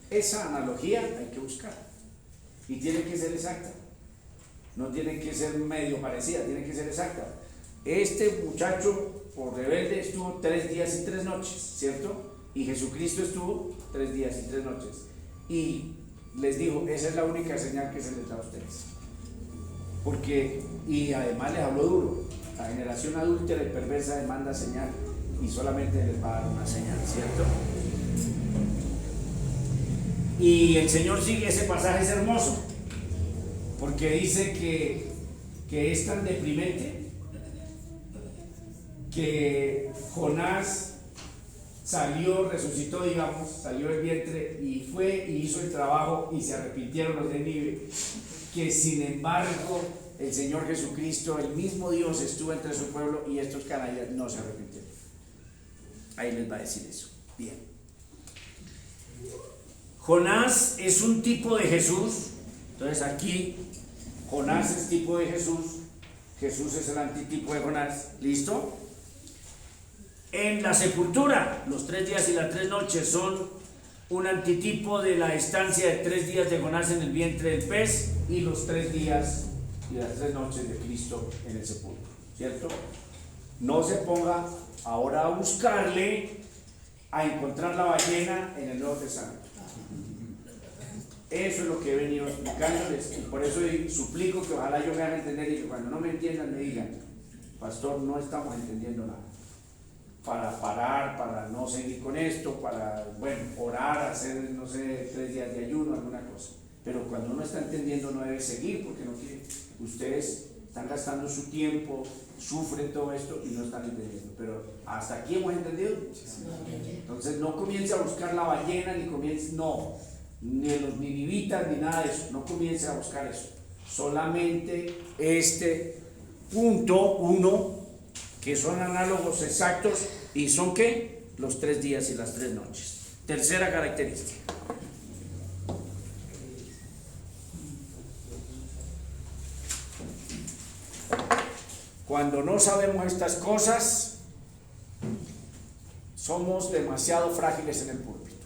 Esa analogía hay que buscar y tiene que ser exacta. No tiene que ser medio parecida, tiene que ser exacta. Este muchacho por rebelde estuvo 3 días y 3 noches, ¿cierto? Y Jesucristo estuvo 3 días y 3 noches. Y les dijo, esa es la única señal que se les da a ustedes. Y además les habló duro. La generación adúltera y perversa demanda señal y solamente les va a dar una señal, ¿cierto? Y el Señor sigue, ese pasaje es hermoso, porque dice que es tan deprimente que Jonás salió, resucitó, digamos, salió del vientre y fue y hizo el trabajo y se arrepintieron los de Nínive, que sin embargo el Señor Jesucristo, el mismo Dios, estuvo entre su pueblo y estos canallas no se arrepintieron. Ahí les va a decir eso. Bien. Jonás es un tipo de Jesús. Entonces aquí Jonás es tipo de Jesús, Jesús es el antitipo de Jonás. ¿Listo? En la sepultura, los 3 días y las 3 noches son un antitipo de la estancia de 3 días de Jonás en el vientre del pez y los 3 días y las 3 noches de Cristo en el sepulcro, ¿cierto? No se ponga ahora a buscarle a encontrar la ballena en el Nuevo Testamento. Eso es lo que he venido explicándoles y por eso suplico que ojalá yo me haga entender y que cuando no me entiendan me digan: pastor, no estamos entendiendo nada. Para parar, para no seguir con esto, para, bueno, orar, hacer, no sé, 3 días de ayuno, alguna cosa. Pero cuando uno está entendiendo no debe seguir, porque no quiere. Ustedes están gastando su tiempo, sufren todo esto y no están entendiendo. Pero hasta aquí hemos entendido. Entonces no comience a buscar la ballena, ni los ninivitas, ni nada de eso. No comience a buscar eso. Solamente este punto 1, que son análogos exactos y son ¿qué? Los 3 días y las 3 noches. Tercera característica. Cuando no sabemos estas cosas, somos demasiado frágiles en el púlpito.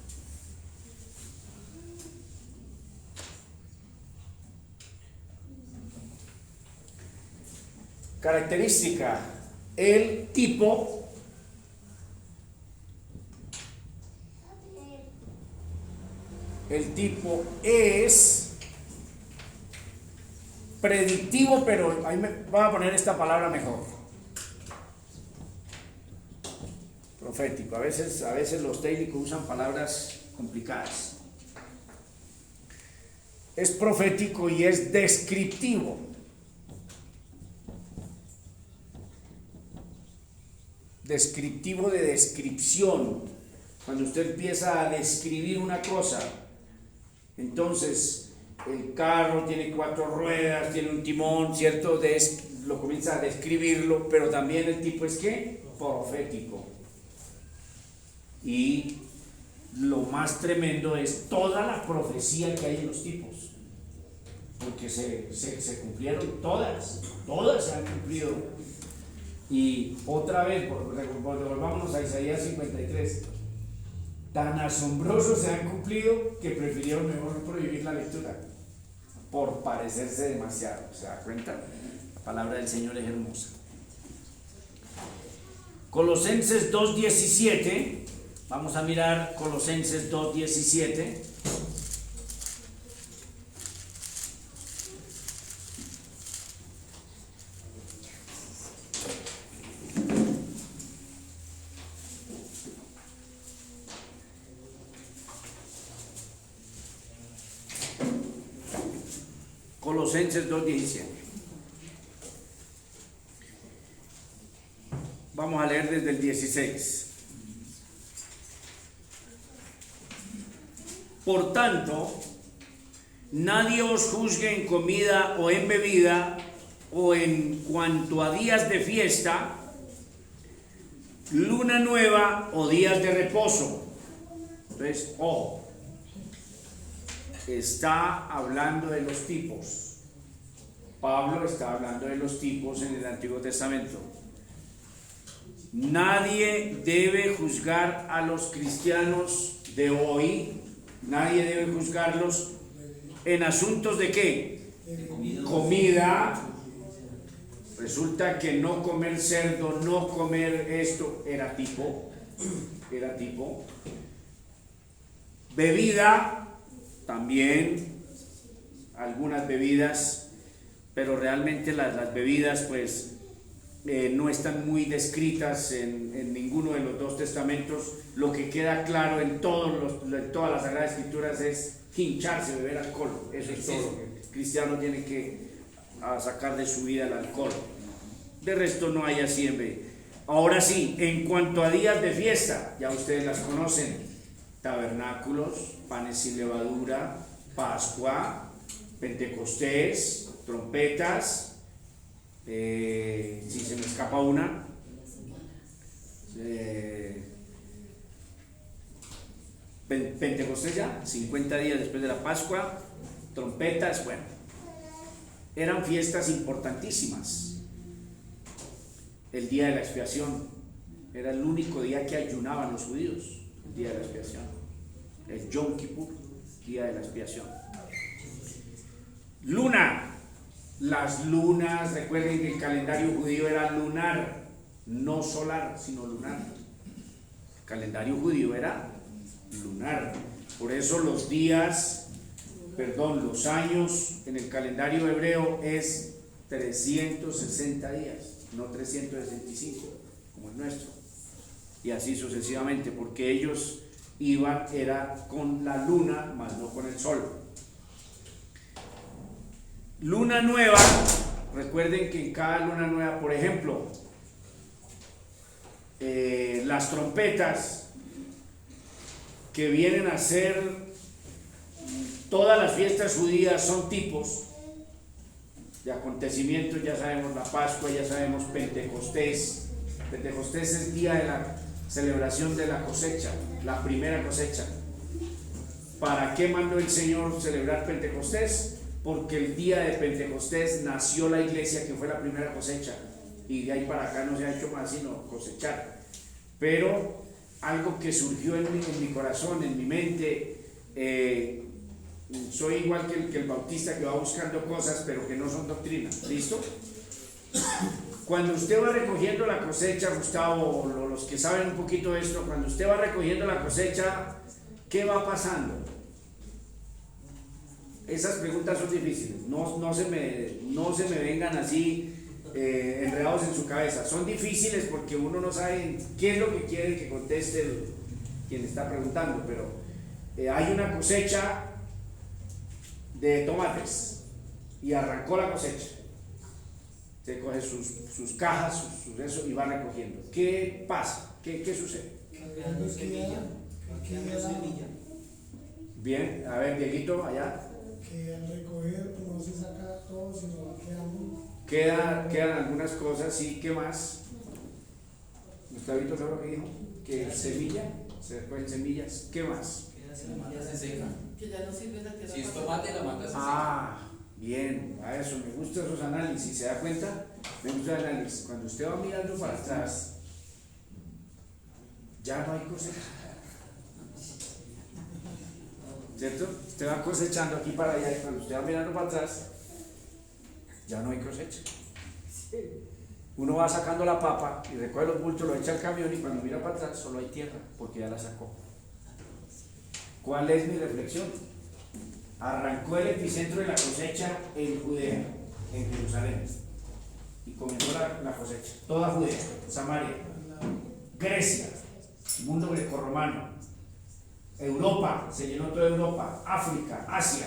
Característica: el tipo es predictivo, pero ahí voy a poner esta palabra mejor. Profético. A veces los técnicos usan palabras complicadas. Es profético y es descriptivo. Descriptivo de descripción. Cuando usted empieza a describir una cosa, entonces el carro tiene 4 ruedas, tiene un timón, ¿cierto? Lo comienza a describirlo, pero también el tipo es ¿qué? Profético. Y lo más tremendo es toda la profecía que hay en los tipos, porque se cumplieron todas se han cumplido. Y otra vez, volvámonos a Isaías 53. Tan asombrosos se han cumplido que prefirieron mejor prohibir la lectura por parecerse demasiado. ¿Se da cuenta? La palabra del Señor es hermosa. Colosenses 2:17. Vamos a mirar Colosenses 2:17. Colosenses 2:17. Vamos a leer desde el 16. Por tanto, nadie os juzgue en comida o en bebida, o en cuanto a días de fiesta, luna nueva o días de reposo. Entonces, ojo. Está hablando de los tipos. Pablo está hablando de los tipos en el Antiguo Testamento. Nadie debe juzgar a los cristianos de hoy, nadie debe juzgarlos en asuntos de ¿qué? Comida. Resulta que no comer cerdo, no comer esto, era tipo. Bebida, también algunas bebidas, pero realmente las bebidas pues no están muy descritas en ninguno de los 2 testamentos. Lo que queda claro en todas las Sagradas Escrituras es hincharse, beber alcohol. Eso es todo lo que el cristiano tiene que sacar de su vida, el alcohol. De resto no hay así Ahora sí, en cuanto a días de fiesta, ya ustedes las conocen: tabernáculos, panes sin levadura, Pascua, Pentecostés, trompetas, si se me escapa una, Pentecostés ya, 50 días después de la Pascua, trompetas, bueno, eran fiestas importantísimas. El día de la expiación era el único día que ayunaban los judíos, el día de la expiación, el Yom Kippur, día de la expiación. Luna, las lunas, recuerden que el calendario judío era lunar, no solar, sino lunar. El calendario judío era lunar, por eso los años en el calendario hebreo es 360 días, no 365 como el nuestro, y así sucesivamente, porque ellos era con la luna más no con el sol. Luna nueva, recuerden que en cada luna nueva, por ejemplo, las trompetas que vienen a ser todas las fiestas judías son tipos de acontecimientos. Ya sabemos la Pascua, ya sabemos Pentecostés. Pentecostés es el día de la celebración de la cosecha, la primera cosecha. ¿Para qué mandó el Señor celebrar Pentecostés? Porque el día de Pentecostés nació la iglesia, que fue la primera cosecha, y de ahí para acá no se ha hecho más sino cosechar. Pero algo que surgió en mi corazón, en mi mente, soy igual que el bautista que va buscando cosas pero que no son doctrinas. ¿Listo? Cuando usted va recogiendo la cosecha, Gustavo, los que saben un poquito de esto, cuando usted va recogiendo la cosecha, ¿qué va pasando? Esas preguntas son difíciles, no se me vengan así enredados en su cabeza. Son difíciles porque uno no sabe qué es lo que quiere que conteste quien está preguntando, pero hay una cosecha de tomates y arrancó la cosecha. Se coge sus cajas, eso, y va recogiendo. ¿Qué pasa? ¿Qué sucede? Bien, a ver, Dieguito, allá. Que al recoger no se saca todo, sino va quedando. Quedan algunas cosas, sí. ¿Qué más? Gustavito, ¿sabes lo que dijo? Que semilla, se recogen semillas. ¿Qué más? La mata se seca. Que ya no sirve la tierra. Si es tomate, la mata se seca. Ah, bien, a eso, me gustan esos análisis. ¿Se da cuenta? Me gusta el análisis. Cuando usted va mirando para atrás, ya no hay cosecha. ¿Cierto? Usted va cosechando aquí para allá, y cuando usted va mirando para atrás, ya no hay cosecha. Uno va sacando la papa y recoge los bultos, lo echa al camión, y cuando mira para atrás solo hay tierra porque ya la sacó. ¿Cuál es mi reflexión? Arrancó el epicentro de la cosecha en Judea, en Jerusalén, y comenzó la cosecha. Toda Judea, Samaria, Grecia, mundo grecorromano, Europa, se llenó toda Europa, África, Asia,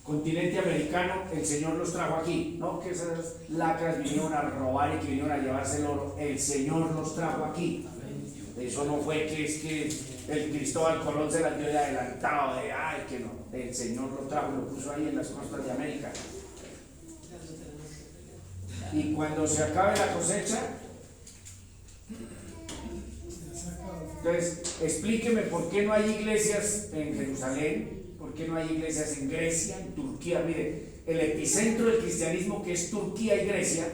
continente americano. El Señor los trajo aquí, no que esas lacras vinieron a robar y que vinieron a llevarse el oro. El Señor los trajo aquí. Eso no fue que es que el Cristóbal Colón se las dio de adelantado, de ay, que no. El Señor lo trajo y lo puso ahí en las costas de América. Y cuando se acabe la cosecha, entonces explíqueme por qué no hay iglesias en Jerusalén, por qué no hay iglesias en Grecia, en Turquía. Mire, el epicentro del cristianismo, que es Turquía y Grecia,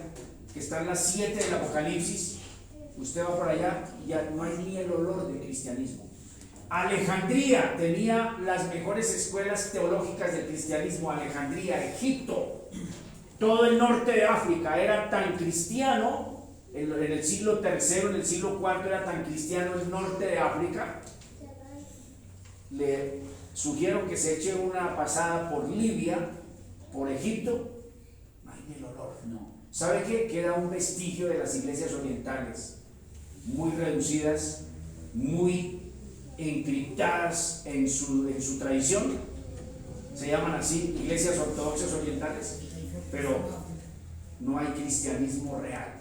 que están las 7 del Apocalipsis. Usted va por allá y ya no hay ni el olor de cristianismo. Alejandría tenía las mejores escuelas teológicas del cristianismo. Alejandría, Egipto, todo el norte de África era tan cristiano. En el siglo III, en el siglo IV era tan cristiano el norte de África. Le sugiero que se eche una pasada por Libia, por Egipto. No hay ni el olor. No. ¿Sabe qué? Queda un vestigio de las iglesias orientales, muy reducidas, muy encriptadas en su tradición. Se llaman así, iglesias ortodoxas orientales, pero no hay cristianismo real.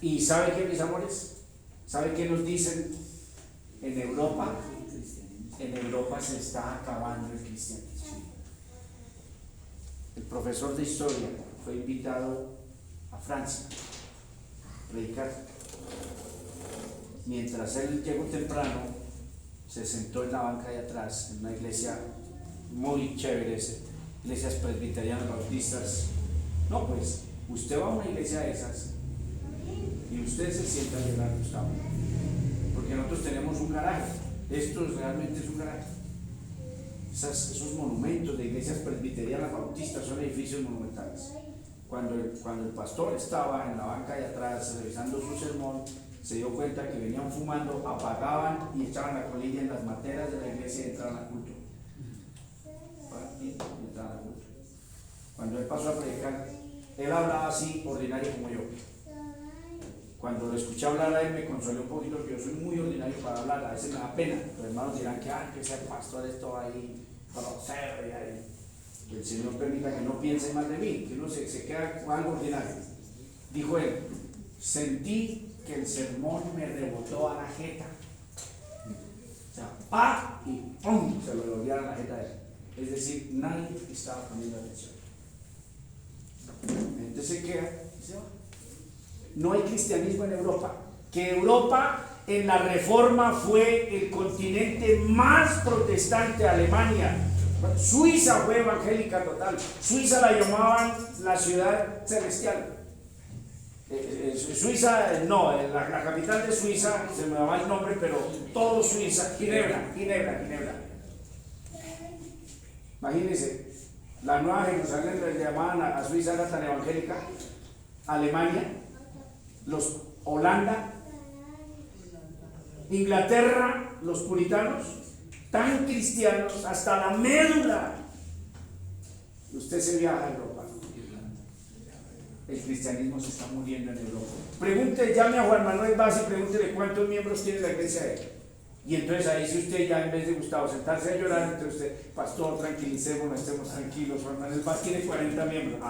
¿Y sabe qué, mis amores? ¿Sabe qué nos dicen en Europa? En Europa se está acabando el cristianismo. El profesor de historia fue invitado a Francia a predicar. Mientras él llegó temprano, se sentó en la banca de atrás, en una iglesia muy chévere, iglesias presbiterianas bautistas. No, pues, usted va a una iglesia de esas y usted se sienta a llorar, Gustavo, porque nosotros tenemos un garaje. Esto realmente es un garaje. Esos monumentos de iglesias presbiterianas bautistas son edificios monumentales. Cuando el pastor estaba en la banca de atrás revisando su sermón, se dio cuenta que venían fumando, apagaban y echaban la colilla en las materas de la iglesia y entraban al culto. Cuando él pasó a predicar, él hablaba así, ordinario como yo. Cuando lo escuché hablar a él me consolé un poquito, porque yo soy muy ordinario para hablar, a veces me da pena. Los hermanos dirán que ese pastor es todo ahí, grosero, y el Señor permita que no piense más de mí, que uno se queda con algo ordinario. Dijo él, sentí que el sermón me rebotó a la jeta. O sea, ¡pa! Y ¡pum! Se lo devolvieron a la jeta de él. Es decir, nadie estaba poniendo atención. La gente se queda y se va. No hay cristianismo en Europa. Que Europa en la Reforma fue el continente más protestante. Alemania, Suiza fue evangélica total. Suiza la llamaban la ciudad celestial. Suiza, no, la capital de Suiza, se me va el nombre, pero todo Suiza, Ginebra. Imagínense, la Nueva Jerusalén le llamaban a Suiza, era tan evangélica. Alemania, Holanda, Inglaterra, los puritanos, tan cristianos hasta la médula. Usted se viaja a Europa. El cristianismo se está muriendo en Europa. Pregunte, llame a Juan Manuel Vaz y pregúntele cuántos miembros tiene la iglesia de él. Y entonces ahí si usted ya en vez de Gustavo sentarse a llorar, entonces usted, pastor, tranquilicémonos, estemos tranquilos, Juan Manuel Vaz tiene 40 miembros.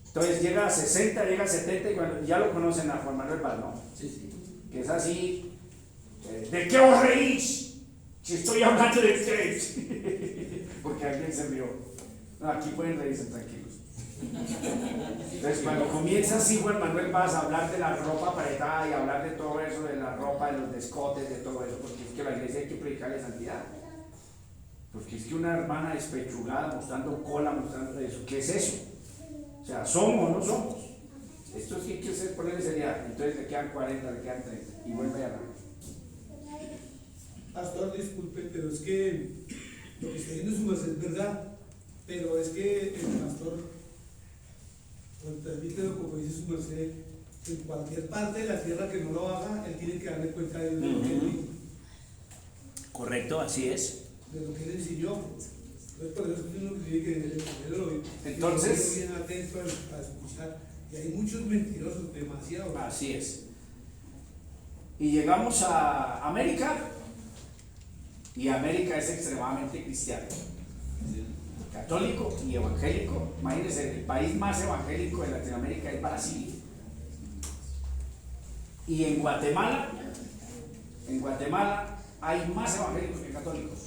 Entonces llega a 60, llega a 70 y cuando ya lo conocen a Juan Manuel Vaz, ¿no? Que es así, ¿de qué os reís? Si estoy hablando de ustedes. Porque alguien se rió. No, aquí pueden reírse tranquilos. Entonces cuando comienza así Juan Manuel Vaz a hablar de la ropa apretada y hablar de todo eso, de la ropa, de los descotes, de todo eso, porque es que la iglesia hay que predicarle santidad. Porque es que una hermana despechugada mostrando cola, mostrando eso, ¿qué es eso? O sea, ¿somos o no somos? Esto sí hay que ponerle seriedad. Entonces le quedan 40, le quedan 30 y vuelve a hablar. Pastor, disculpe, pero es que lo que está diciendo su merced es verdad, pero es que el pastor, o el presbítero, como dice su merced, en cualquier parte de la tierra que no lo haga, él tiene que darle cuenta de lo que él dijo, Correcto, así es. de lo que él enseñó. Entonces, por eso es uno que tiene que ponerlo Entonces, bien atento a escuchar. Y hay muchos mentirosos, demasiado. Así es. Y llegamos a América, y América es extremadamente cristiano, católico y evangélico. Imagínense, el país más evangélico de Latinoamérica es Brasil. Y en Guatemala hay más evangélicos que católicos.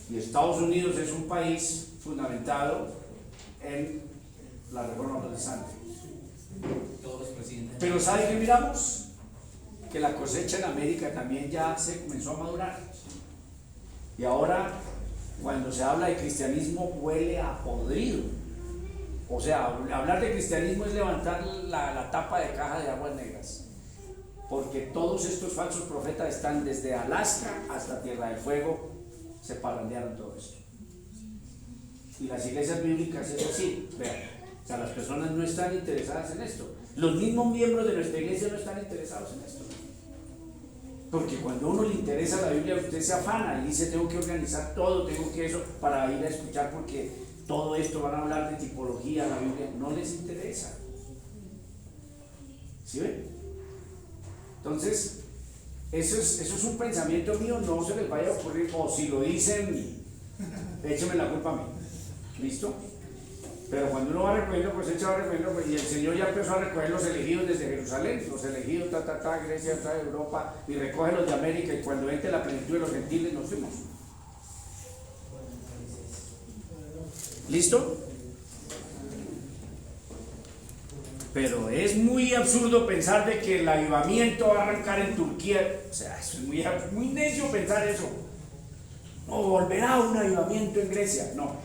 Y Estados Unidos es un país fundamentado en la Reforma Protestante. Todos los presidentes. Pero ¿sabe qué miramos? Que la cosecha en América también ya se comenzó a madurar. Y ahora, cuando se habla de cristianismo, huele a podrido. O sea, hablar de cristianismo es levantar la tapa de caja de aguas negras. Porque todos estos falsos profetas están desde Alaska hasta Tierra del Fuego, se parrandearon todo esto. Y las iglesias bíblicas es así, vean. O sea, las personas no están interesadas en esto. Los mismos miembros de nuestra iglesia no están interesados en esto. Porque cuando a uno le interesa la Biblia, usted se afana y dice, tengo que organizar todo, tengo que eso, para ir a escuchar, porque todo esto van a hablar de tipología, la Biblia no les interesa. ¿Sí ven? Entonces, eso es un pensamiento mío, no se les vaya a ocurrir, o si lo dicen, échenme la culpa a mí. ¿Listo? Pero cuando uno va recogiendo cosecha, va recogiendo, pues, y el Señor ya empezó a recoger los elegidos desde Jerusalén, los elegidos, Grecia, Europa, y recoge los de América, y cuando entre la plenitud de los gentiles nos fuimos. ¿Listo? Pero es muy absurdo pensar de que el avivamiento va a arrancar en Turquía. O sea, eso es muy necio pensar eso. No, volverá un avivamiento en Grecia. No.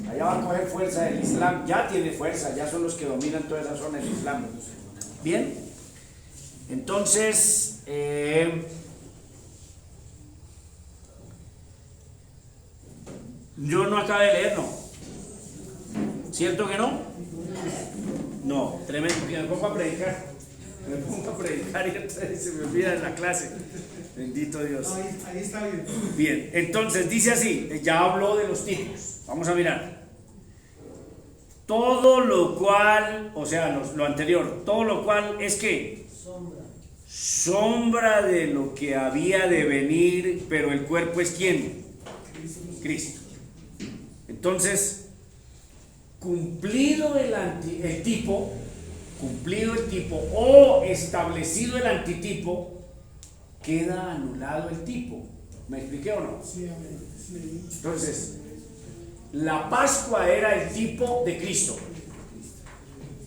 Allá va a coger fuerza el Islam. Ya tiene fuerza, ya son los que dominan toda esa zona del Islam. Bien. Entonces, yo no acabé de leer, ¿no? ¿Cierto que no? No, tremendo, porque me pongo a predicar. Me pongo a predicar y entonces se me olvida en la clase. Bendito Dios. Ahí está bien. Bien, entonces dice así, ya habló de los tipos. Vamos a mirar. Todo lo cual, o sea, lo anterior, todo lo cual es que sombra de lo que había de venir, pero el cuerpo es ¿quién? Cristo. Entonces, cumplido el tipo o establecido el antitipo, queda anulado el tipo. ¿Me expliqué o no? Sí, amén. Sí. Entonces, la Pascua era el tipo de Cristo.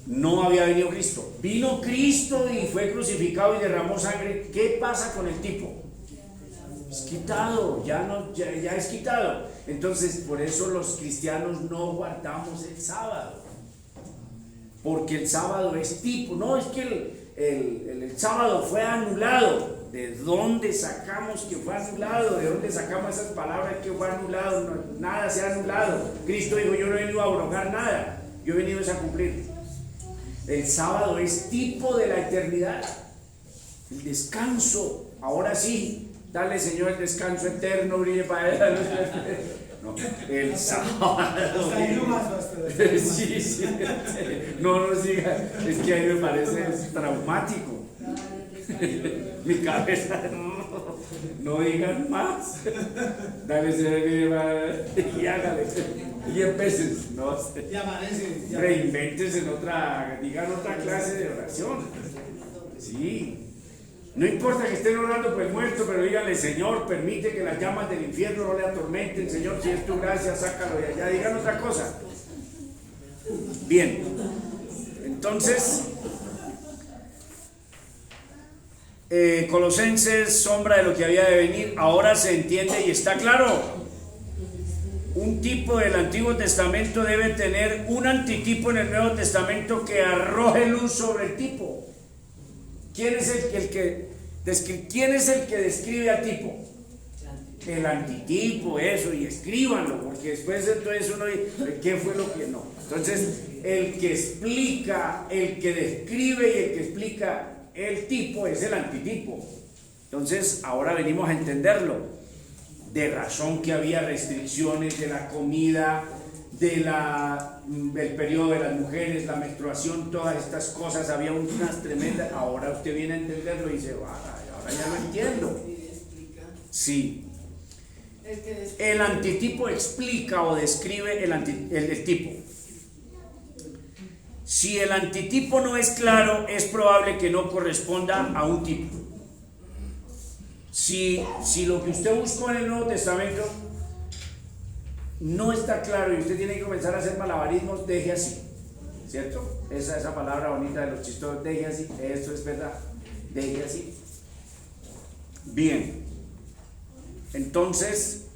No había venido Cristo. Vino Cristo y fue crucificado y derramó sangre. ¿Qué pasa con el tipo? Es quitado, ya es quitado. Entonces, por eso los cristianos no guardamos el sábado, porque el sábado es tipo. No, es que el sábado fue anulado. ¿De dónde sacamos que fue anulado? ¿De dónde sacamos esas palabras que fue anulado? No, nada se ha anulado. Cristo dijo: yo no he venido a abrogar nada, yo he venido a cumplir. El sábado es tipo de la eternidad, el descanso. Ahora sí, dale, Señor, el descanso eterno, brille para él. No, el sábado. Sí. No siga. Es que ahí me parece traumático. Mi cabeza, no digan más. Dale, Señor, y hágale. Y empieces, no sé. Y amanece. Reinvéntese digan otra clase de oración. Sí. No importa que estén orando por el muerto, pero díganle: Señor, permite que las llamas del infierno no le atormenten. Señor, si es tu gracia, sácalo de allá. Digan otra cosa. Bien. Entonces, Colosenses, sombra de lo que había de venir. Ahora se entiende y está claro. Un tipo del Antiguo Testamento debe tener un antitipo en el Nuevo Testamento que arroje luz sobre el tipo. ¿Quién es el que describe al tipo? El antitipo, eso, y escríbanlo, porque después entonces uno dice: ¿qué fue lo que no? Entonces, el que explica, el que describe y el que explica el tipo es el antitipo. Entonces, ahora venimos a entenderlo. De razón que había restricciones de la comida, del periodo de las mujeres, la menstruación, todas estas cosas, había unas tremendas. Ahora usted viene a entenderlo y dice: ahora ya lo entiendo. Sí. El antitipo explica o describe el tipo. Si el antitipo no es claro, es probable que no corresponda a un tipo. Si lo que usted buscó en el Nuevo Testamento no está claro y usted tiene que comenzar a hacer malabarismos, deje así, ¿cierto? Esa palabra bonita de los chistosos, deje así, esto es verdad, deje así. Bien, entonces,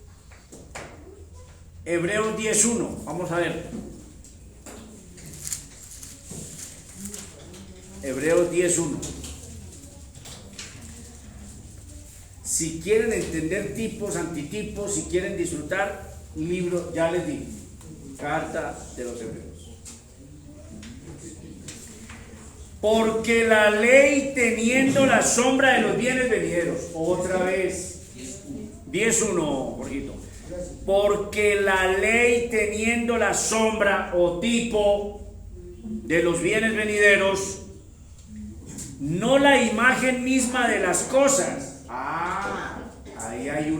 Hebreos 10:1, vamos a ver. Hebreos 10:1. Si quieren entender tipos, antitipos, si quieren disfrutar, libro, ya les di, carta de los Hebreos. Porque la ley, teniendo la sombra de los bienes venideros, otra vez, 10:1, Jorgito. Porque la ley, teniendo la sombra o tipo de los bienes venideros, no la imagen misma de las cosas. Ahí hay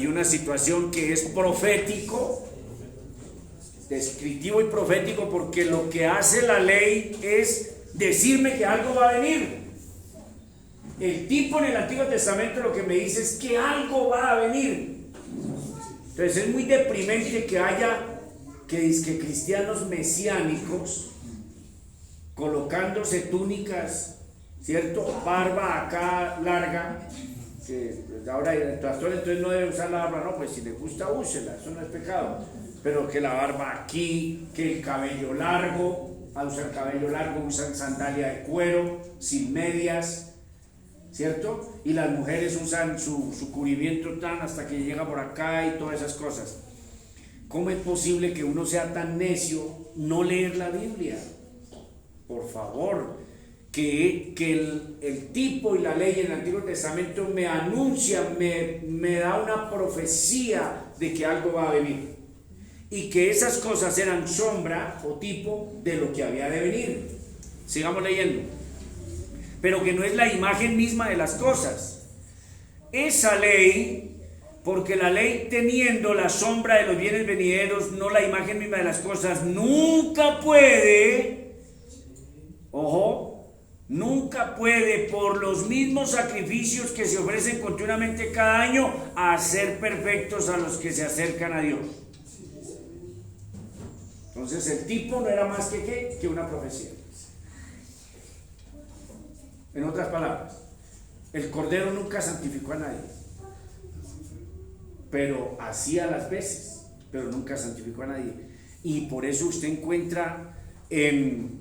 una situación que es profético. descriptivo y profético, porque lo que hace la ley es decirme que algo va a venir. El tipo en el Antiguo Testamento lo que me dice es que algo va a venir. Entonces es muy deprimente que haya que cristianos mesiánicos colocándose túnicas, ¿cierto? Barba acá larga, que ahora el pastor entonces no debe usar la barba, no, pues si le gusta úsela, eso no es pecado, pero que la barba aquí, que el cabello largo, al usar cabello largo usan sandalia de cuero, sin medias, ¿cierto? Y las mujeres usan su cubrimiento tan hasta que llega por acá y todas esas cosas. ¿Cómo es posible que uno sea tan necio no leer la Biblia? Por favor, que el tipo y la ley en el Antiguo Testamento me anuncia, me da una profecía de que algo va a venir. Y que esas cosas eran sombra o tipo de lo que había de venir. Sigamos leyendo. Pero que no es la imagen misma de las cosas. Esa ley, porque la ley teniendo la sombra de los bienes venideros, no la imagen misma de las cosas, nunca puede, ojo, nunca puede por los mismos sacrificios que se ofrecen continuamente cada año hacer perfectos a los que se acercan a Dios. Entonces el tipo no era más que una profecía. En otras palabras, el Cordero nunca santificó a nadie, pero hacía las veces, pero nunca santificó a nadie. Y por eso usted encuentra en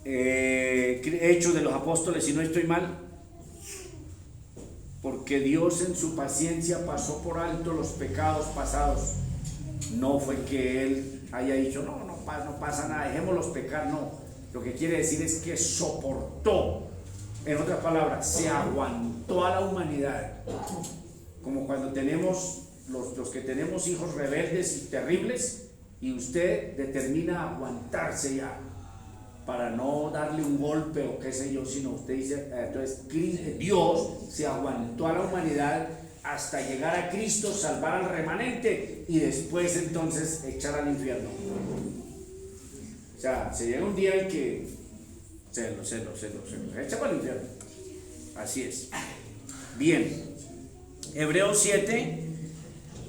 Hechos de los Apóstoles, si no estoy mal, porque Dios en su paciencia pasó por alto los pecados pasados. No fue que Él haya dicho, no pasa nada, dejémoslos pecar, no. Lo que quiere decir es que soportó. En otras palabras, se aguantó a la humanidad. Como cuando tenemos los que tenemos hijos rebeldes y terribles, y usted determina aguantarse ya para no darle un golpe o qué sé yo, sino usted dice, entonces Dios se aguantó a la humanidad hasta llegar a Cristo, salvar al remanente y después entonces echar al infierno. O sea, se llega un día en que se lo echa para el infierno. Así es. Bien. Hebreos 7.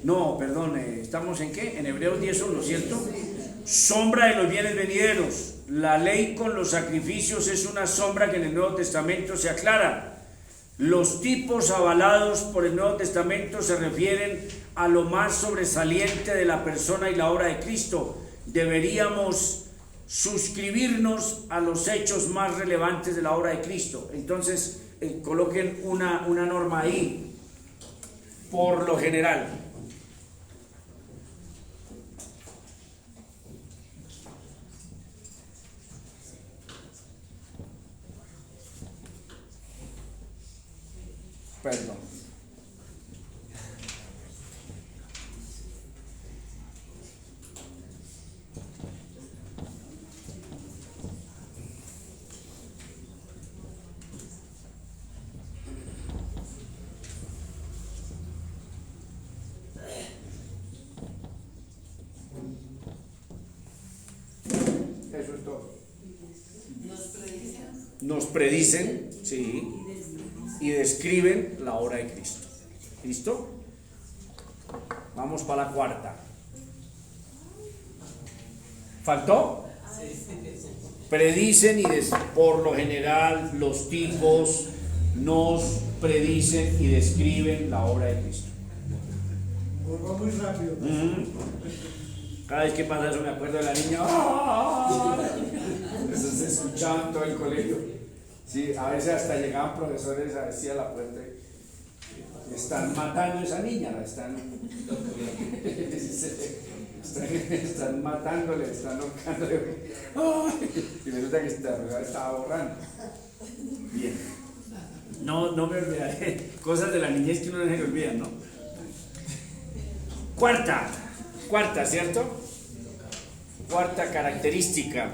No, perdón, ¿estamos en qué? En Hebreos 10:1, ¿cierto? Sombra de los bienes venideros. La ley con los sacrificios es una sombra que en el Nuevo Testamento se aclara. Los tipos avalados por el Nuevo Testamento se refieren a lo más sobresaliente de la persona y la obra de Cristo. Deberíamos suscribirnos a los hechos más relevantes de la obra de Cristo. Entonces, coloquen una norma ahí. Por lo general. Perdón. Eso es todo. Nos predicen, sí, y describen la obra de Cristo. ¿Listo? Vamos para la cuarta. ¿Faltó? Predicen y por lo general los tipos nos predicen y describen la obra de Cristo. Va muy rápido. Cada vez que pasa eso me acuerdo de la niña. ¡Ah! Eso se escuchaba en todo el colegio. Sí, a veces hasta llegaban profesores a decir a la puerta, están matando a esa niña, la están matándole, están ahorcándole. Y resulta que esta persona estaba borrando. Bien. No me olvidaré. Cosas de la niñez que uno no se le olvidan, ¿no? Cuarta, ¿cierto? Cuarta característica.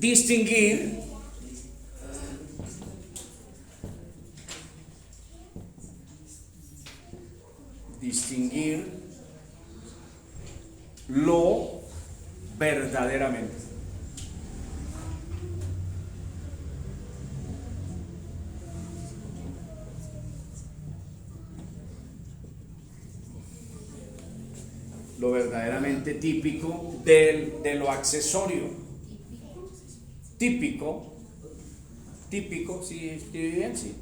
distinguir lo verdaderamente. Lo verdaderamente típico de lo accesorio. Típico, sí, escribe bien, sí.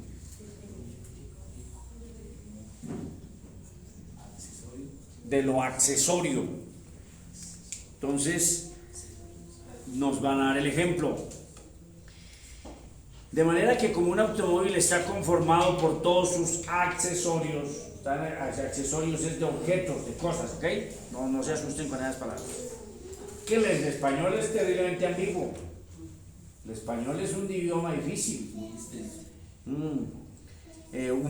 De lo accesorio. Entonces, nos van a dar el ejemplo. De manera que como un automóvil está conformado por todos sus accesorios, accesorios es de objetos, de cosas, ¿ok? No se asusten con esas palabras. Que el español es terriblemente ambiguo. El español es un idioma difícil. Un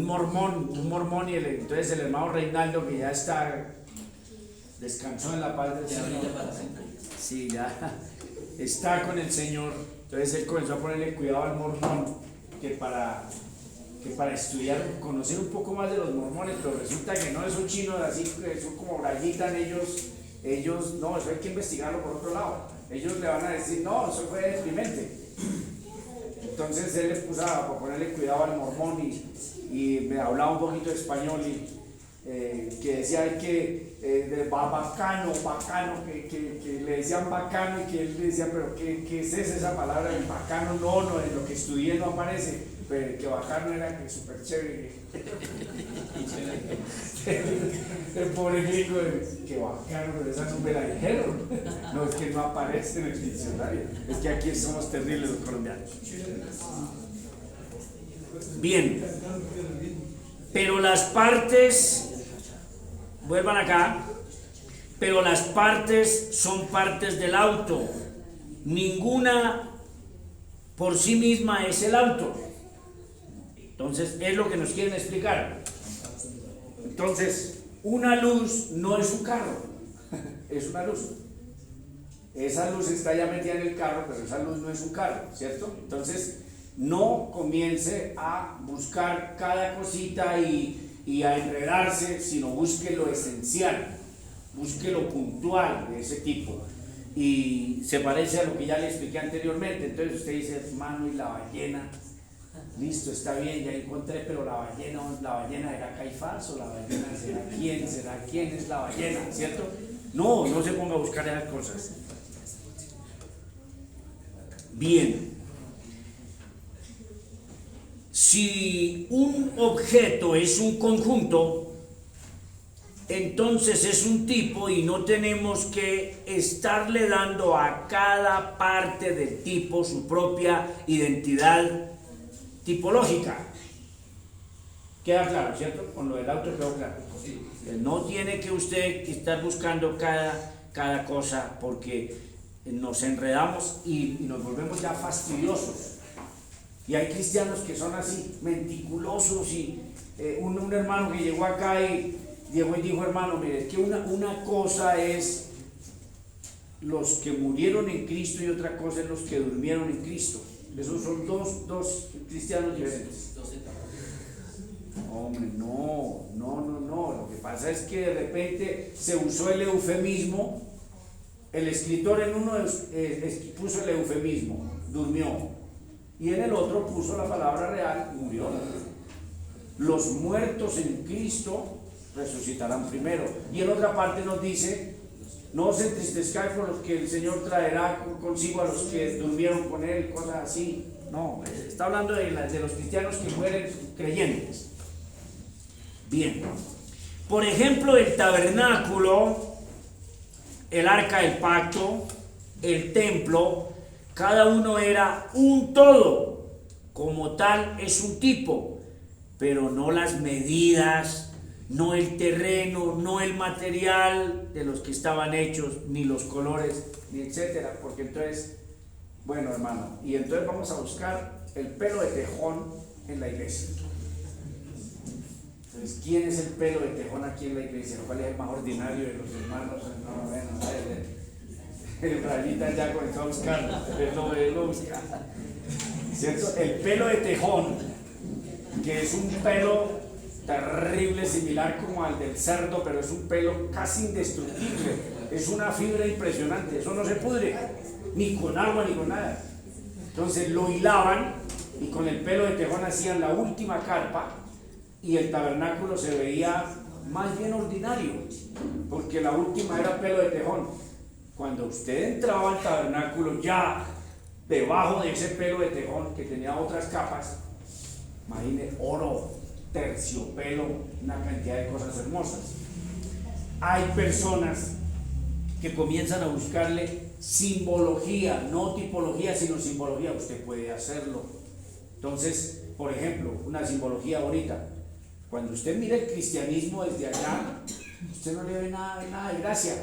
mormón y entonces el hermano Reinaldo, que ya está, descansó en la paz del Señor. Sí, ya está con el Señor. Entonces él comenzó a ponerle cuidado al mormón, que para estudiar, conocer un poco más de los mormones, pero resulta que no, esos chinos así, son como brayitan ellos, no, eso hay que investigarlo por otro lado. Ellos le van a decir, no, eso fue deprimente. Entonces él les puso a ponerle cuidado al mormón y me hablaba un poquito de español que decía que bacano, que le decían bacano y que él le decía, pero ¿qué es esa palabra? El bacano no, en lo que estudié no aparece, pero que bacano era que súper chévere. El pobre gringo, que bacano, pero esa no me la dijeron. No, es que no aparece en el diccionario, es que aquí somos terribles los colombianos. Bien, pero las partes, vuelvan acá, pero las partes son partes del auto, ninguna por sí misma es el auto. Entonces es lo que nos quieren explicar. Entonces, una luz no es un carro, es una luz. Esa luz está ya metida en el carro, pero esa luz no es un carro, ¿cierto? Entonces, no comience a buscar cada cosita y a enredarse, sino busque lo esencial, busque lo puntual de ese tipo. Y se parece a lo que ya le expliqué anteriormente. Entonces usted dice, hermano, y la ballena, listo, está bien, ya encontré, pero la ballena era Caifás, o la ballena será quién es la ballena, ¿cierto? No se ponga a buscar esas cosas. Bien. Si un objeto es un conjunto, entonces es un tipo y no tenemos que estarle dando a cada parte del tipo su propia identidad tipológica. Queda claro, ¿cierto? Con lo del auto quedó claro. No tiene que usted estar buscando cada cosa, porque nos enredamos y nos volvemos ya fastidiosos. Y hay cristianos que son así, meticulosos, y un hermano que llegó acá y dijo, hermano, mire, es que una cosa es los que murieron en Cristo y otra cosa es los que durmieron en Cristo. Esos son dos cristianos diferentes. Hombre, no. Lo que pasa es que de repente se usó el eufemismo. El escritor en uno puso el eufemismo, durmió. Y en el otro puso la palabra real, murió. Los muertos en Cristo resucitarán primero. Y en otra parte nos dice, no os entristezcáis por los que el Señor traerá consigo a los que durmieron con Él, cosas así. No, está hablando de los cristianos que mueren creyentes. Bien. Por ejemplo, el tabernáculo, el arca del pacto, el templo, cada uno era un todo, como tal es un tipo, pero no las medidas, no el terreno, no el material de los que estaban hechos, ni los colores, ni etcétera, porque entonces, bueno, hermano, y entonces vamos a buscar el pelo de tejón en la iglesia. Entonces, ¿quién es el pelo de tejón aquí en la iglesia? ¿Cuál es el más ordinario de los hermanos? No, bueno, Rayita ya comenzó a buscarlo, él lo busca. ¿Cierto? El pelo de tejón, que es un pelo terrible, similar como al del cerdo, pero es un pelo casi indestructible, es una fibra impresionante, eso no se pudre, ni con agua ni con nada. Entonces lo hilaban y con el pelo de tejón hacían la última carpa y el tabernáculo se veía más bien ordinario, porque la última era pelo de tejón. Cuando usted entraba al tabernáculo, ya debajo de ese pelo de tejón que tenía otras capas, imagine oro, terciopelo, una cantidad de cosas hermosas. Hay personas que comienzan a buscarle simbología, no tipología, sino simbología. Usted puede hacerlo. Entonces, por ejemplo, una simbología bonita. Cuando usted mira el cristianismo desde allá, usted no le ve nada de gracia.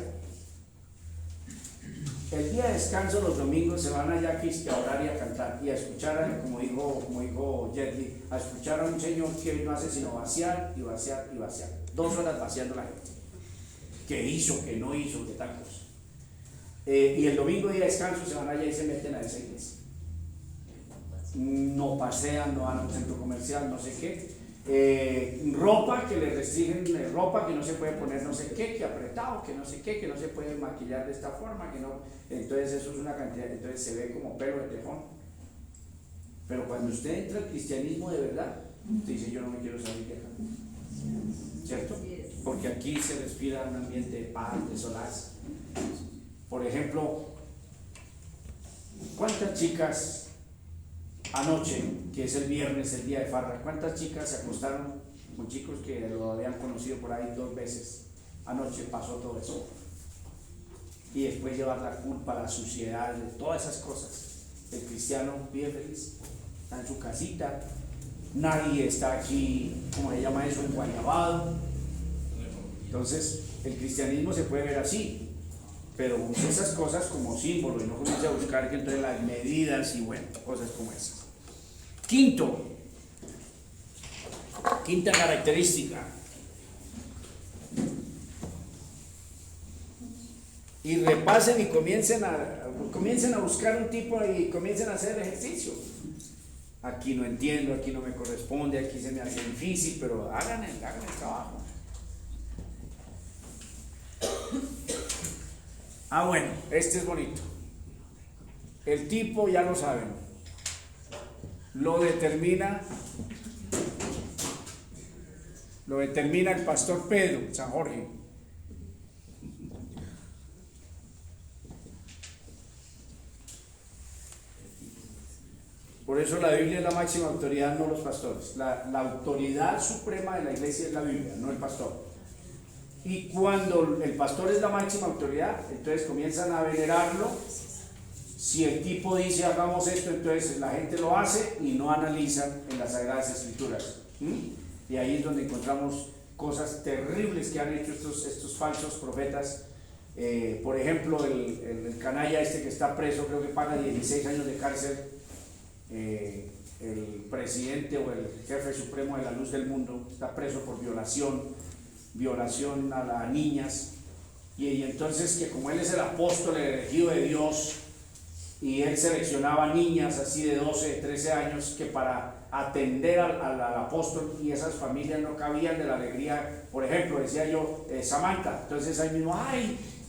El día de descanso, los domingos, se van allá a orar y a cantar y a escuchar, como dijo Jetli, a escuchar a un señor que no hace sino vaciar y vaciar y vaciar. 2 horas vaciando la gente. ¿Qué hizo? ¿Qué no hizo? ¿Qué tal cosa? Y el domingo día de descanso se van allá y se meten a esa iglesia. No pasean, no van a un centro comercial, no sé qué. Ropa que le restringen, ropa que no se puede poner no sé qué, que apretado, que no sé qué, que no se puede maquillar de esta forma, que no. Entonces eso es una cantidad, entonces se ve como pelo de tejón. Pero cuando usted entra al cristianismo de verdad, usted dice: yo no me quiero salir de acá, ¿cierto? Porque aquí se respira un ambiente de paz, de solaz. Por ejemplo, ¿cuántas chicas anoche, que es el viernes, el día de farra, cuántas chicas se acostaron con chicos que lo habían conocido por ahí 2 veces? Anoche pasó todo eso. Y después llevar la culpa, la suciedad, de todas esas cosas. El cristiano vive feliz, está en su casita, nadie está aquí, ¿cómo se llama eso?, enguayabado. Entonces, el cristianismo se puede ver así, pero use esas cosas como símbolo y no comience a buscar que entonces las medidas y bueno, cosas como esas. Quinta característica. Y repasen y comiencen a buscar un tipo y comiencen a hacer ejercicio. Aquí no entiendo, aquí no me corresponde, aquí se me hace difícil, pero hagan el trabajo. Bueno, este es bonito. El tipo, ya lo saben, lo determina el pastor Pedro, San Jorge. Por eso la Biblia es la máxima autoridad, no los pastores. La autoridad suprema de la iglesia es la Biblia, no el pastor. Y cuando el pastor es la máxima autoridad, entonces comienzan a venerarlo. Si el tipo dice hagamos esto, entonces la gente lo hace y no analizan en las Sagradas Escrituras. Y ahí es donde encontramos cosas terribles que han hecho estos falsos profetas. Por ejemplo, el canalla este que está preso, creo que paga 16 años de cárcel. El presidente o el jefe supremo de la luz del mundo está preso por violación a niñas, y entonces que como él es el apóstol, el elegido de Dios, y él seleccionaba niñas así de 12, 13 años que para atender al apóstol, y esas familias no cabían de la alegría. Por ejemplo, decía yo, Samantha, entonces ahí mismo,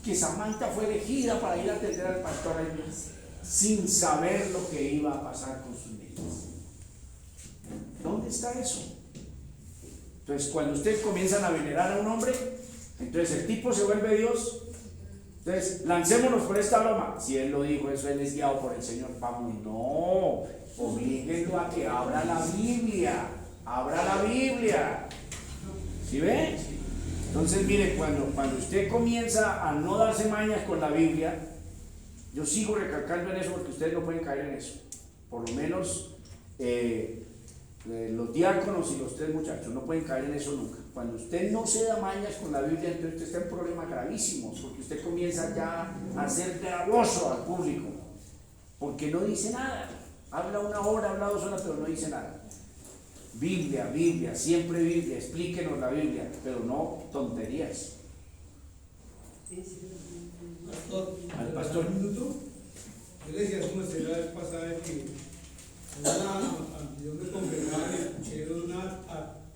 que Samantha fue elegida para ir a atender al pastor ahí, sin saber lo que iba a pasar con sus niñas. ¿Dónde está eso? Entonces, cuando ustedes comienzan a venerar a un hombre, entonces el tipo se vuelve Dios. Entonces, lancémonos por esta loma. Si él lo dijo, eso él es guiado por el Señor. Vamos, no, oblíguenlo a que abra la Biblia. Abra la Biblia. ¿Sí ven? Entonces, mire, cuando usted comienza a no darse mañas con la Biblia, yo sigo recalcando en eso porque ustedes no pueden caer en eso. Por lo menos los diáconos y los 3 muchachos no pueden caer en eso nunca. Cuando usted no se da mañas con la Biblia, entonces usted está en problemas gravísimos, porque usted comienza ya a ser gravoso al público, porque no dice nada. Habla 1 hora, habla 2 horas, pero no dice nada. Biblia, siempre Biblia, explíquenos la Biblia, pero no tonterías. Pastor, Al pastor. Un minuto. Yo le decía a su merced la vez pasada que yo me congregaba y escuché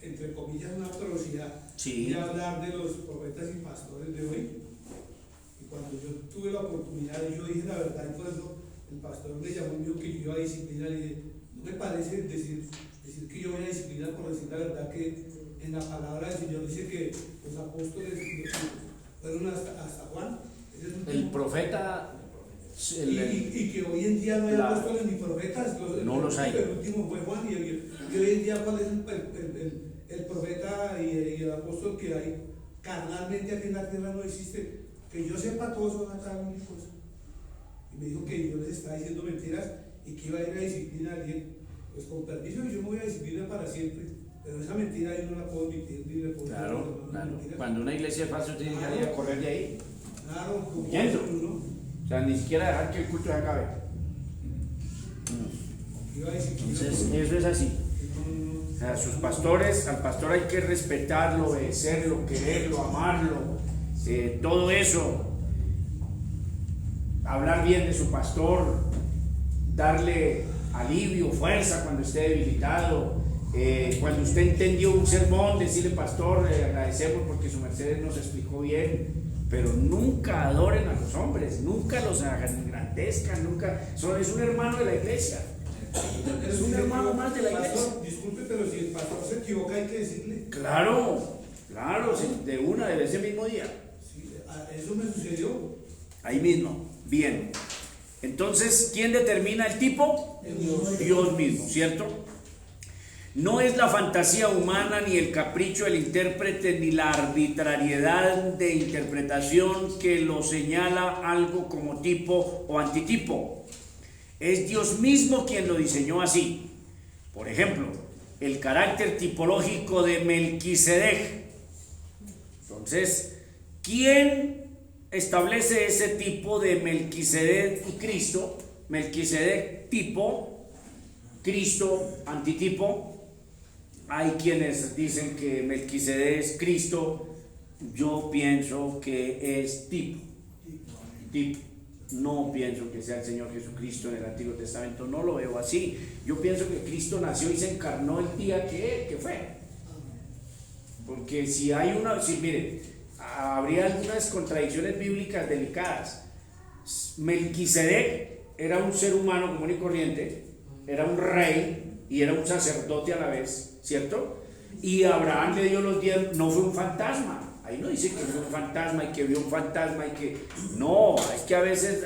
entre comillas, una atrocidad Sí. de hablar de los profetas y pastores de hoy. Y cuando yo tuve la oportunidad, yo dije la verdad, y por eso el pastor me llamó y dijo que yo iba a disciplinar. Y dije, no me parece decir que yo voy a disciplinar por decir la verdad, que en la palabra del Señor dice que los apóstoles fueron hasta Juan. Ese es El profeta, y que hoy en día no hay apóstoles ni profetas. No los hay. El último fue Juan, y hoy en día, ¿cuál es el profeta y el apóstol que hay carnalmente aquí en la tierra? No existe. Que yo sepa, todos son acá únicos. Y me dijo que yo les estaba diciendo mentiras y que iba a ir a disciplinar a alguien. Pues con permiso, yo me voy a disciplinar para siempre. Pero esa mentira yo no la puedo admitir ni le puedo claro, claro. mentira. Cuando una iglesia es falsa, tiene que ir a correr de ahí. Claro, como Huyendo. uno. O sea, ni siquiera dejar que el culto se acabe. Iba a disciplinar. Entonces, eso es así. O sea, sus pastores, al pastor hay que respetarlo, obedecerlo, quererlo, amarlo, todo eso. Hablar bien de su pastor, darle alivio, fuerza cuando esté debilitado. Cuando usted entendió un sermón, decirle, pastor, agradecemos porque su merced nos explicó bien, pero nunca adoren a los hombres, nunca los engrandezcan, nunca. Es un hermano de la iglesia. Es un hermano más de la iglesia. Pastor, disculpe, pero si el pastor se equivoca, hay que decirle. Claro, sí, de ese mismo día. Sí, eso me sucedió. Ahí mismo. Bien. Entonces, ¿quién determina el tipo? Dios mismo, ¿cierto? No es la fantasía humana, ni el capricho del intérprete, ni la arbitrariedad de interpretación que lo señala algo como tipo o antitipo. Es Dios mismo quien lo diseñó así. Por ejemplo, el carácter tipológico de Melquisedec. Entonces, ¿quién establece ese tipo de Melquisedec y Cristo? Melquisedec tipo, Cristo antitipo. Hay quienes dicen que Melquisedec es Cristo. Yo pienso que es tipo. No pienso que sea el Señor Jesucristo en el Antiguo Testamento, no lo veo así. Yo pienso que Cristo nació y se encarnó el día que fue. Porque mire, habría algunas contradicciones bíblicas delicadas. Melquisedec era un ser humano común y corriente, era un rey y era un sacerdote a la vez, ¿cierto? Y Abraham le dio los 10, no fue un fantasma. Ahí no dice que fue un fantasma y que vio un fantasma y que... No, es que a veces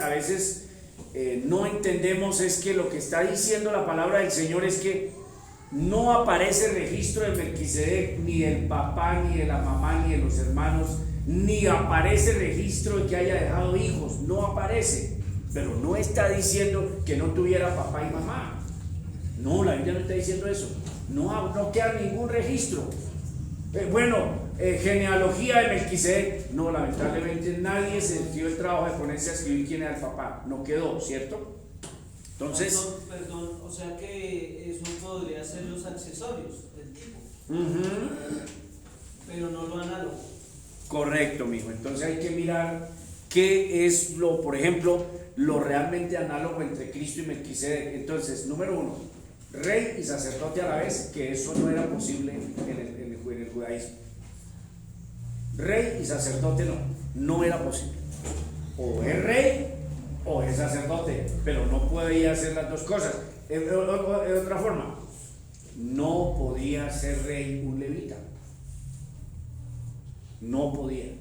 no entendemos, es que lo que está diciendo la palabra del Señor es que no aparece registro de Melquisedec, ni del papá, ni de la mamá, ni de los hermanos, ni aparece registro de que haya dejado hijos, no aparece, pero no está diciendo que no tuviera papá y mamá. No, la Biblia no está diciendo eso, no queda ningún registro. Genealogía de Melquisedec, no, lamentablemente nadie se dio el trabajo de ponerse a escribir quién era el papá, no quedó, ¿cierto? Entonces, Perdón, o sea que eso podría ser los accesorios del tipo, pero no lo análogo. correcto, mijo. Entonces hay que mirar qué es por ejemplo, lo realmente análogo entre Cristo y Melquisedec. Entonces, número 1, rey y sacerdote a la vez, que eso no era posible en el judaísmo. Rey y sacerdote no era posible. O es rey o es sacerdote, pero no podía hacer las dos cosas. De otra forma, no podía ser rey un levita. No podía.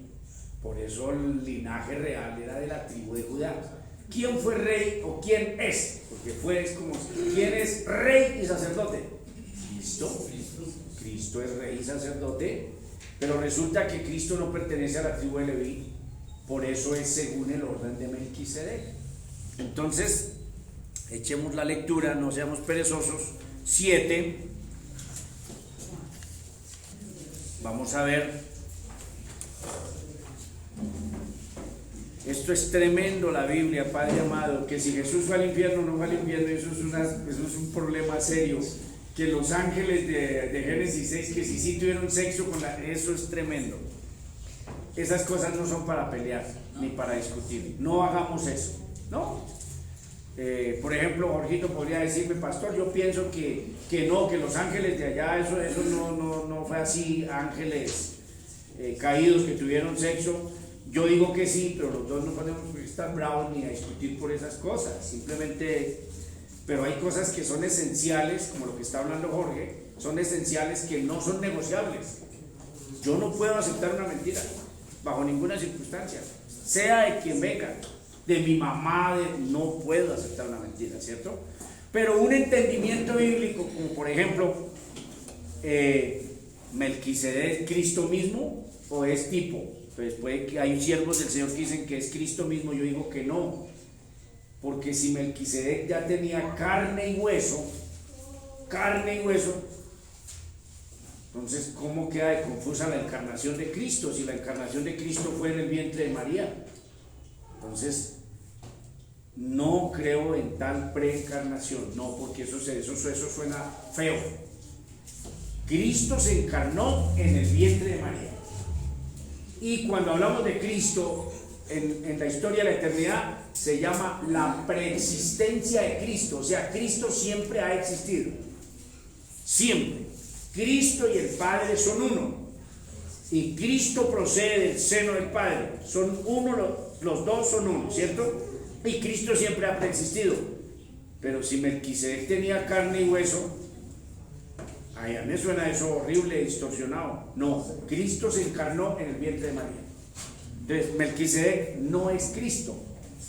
Por eso el linaje real era de la tribu de Judá. ¿Quién fue rey o quién es? Porque es como, ¿quién es rey y sacerdote? Cristo. Cristo es rey y sacerdote, pero resulta que Cristo no pertenece a la tribu de Leví, por eso es según el orden de Melquisedec. Entonces, echemos la lectura, no seamos perezosos. 7. Vamos a ver. Esto es tremendo, la Biblia, Padre amado, que si Jesús fue al infierno o no fue al infierno, eso es un problema serio. Que los ángeles de Génesis 6, que si sí tuvieron sexo eso es tremendo. esas cosas no son para pelear ni para discutir. No hagamos eso, ¿no? Por ejemplo, Jorgito podría decirme, pastor, yo pienso que no, que los ángeles de allá, eso no fue así, ángeles caídos que tuvieron sexo. Yo digo que sí, pero los dos no podemos estar bravos ni a discutir por esas cosas, simplemente, pero hay cosas que son esenciales, como lo que está hablando Jorge, son esenciales que no son negociables. Yo no puedo aceptar una mentira, bajo ninguna circunstancia, sea de quien venga, de mi mamá, no puedo aceptar una mentira, ¿cierto? Pero un entendimiento bíblico, como por ejemplo, Melquisedec, Cristo mismo, o es tipo, pues puede que hay siervos del Señor que dicen que es Cristo mismo, yo digo que no, porque si Melquisedec ya tenía carne y hueso, entonces ¿cómo queda de confusa la encarnación de Cristo? Si la encarnación de Cristo fue en el vientre de María. Entonces, no creo en tal preencarnación, no, porque eso suena feo. Cristo se encarnó en el vientre de María. Y cuando hablamos de Cristo en la historia de la eternidad, se llama la preexistencia de Cristo. O sea, Cristo siempre ha existido. Siempre. Cristo y el Padre son uno. Y Cristo procede del seno del Padre. Son uno, los dos son uno, ¿cierto? Y Cristo siempre ha preexistido. Pero si Melquisedec tenía carne y hueso, a mí me suena eso horrible, distorsionado. No, Cristo se encarnó en el vientre de María. Entonces, Melquisedec no es Cristo,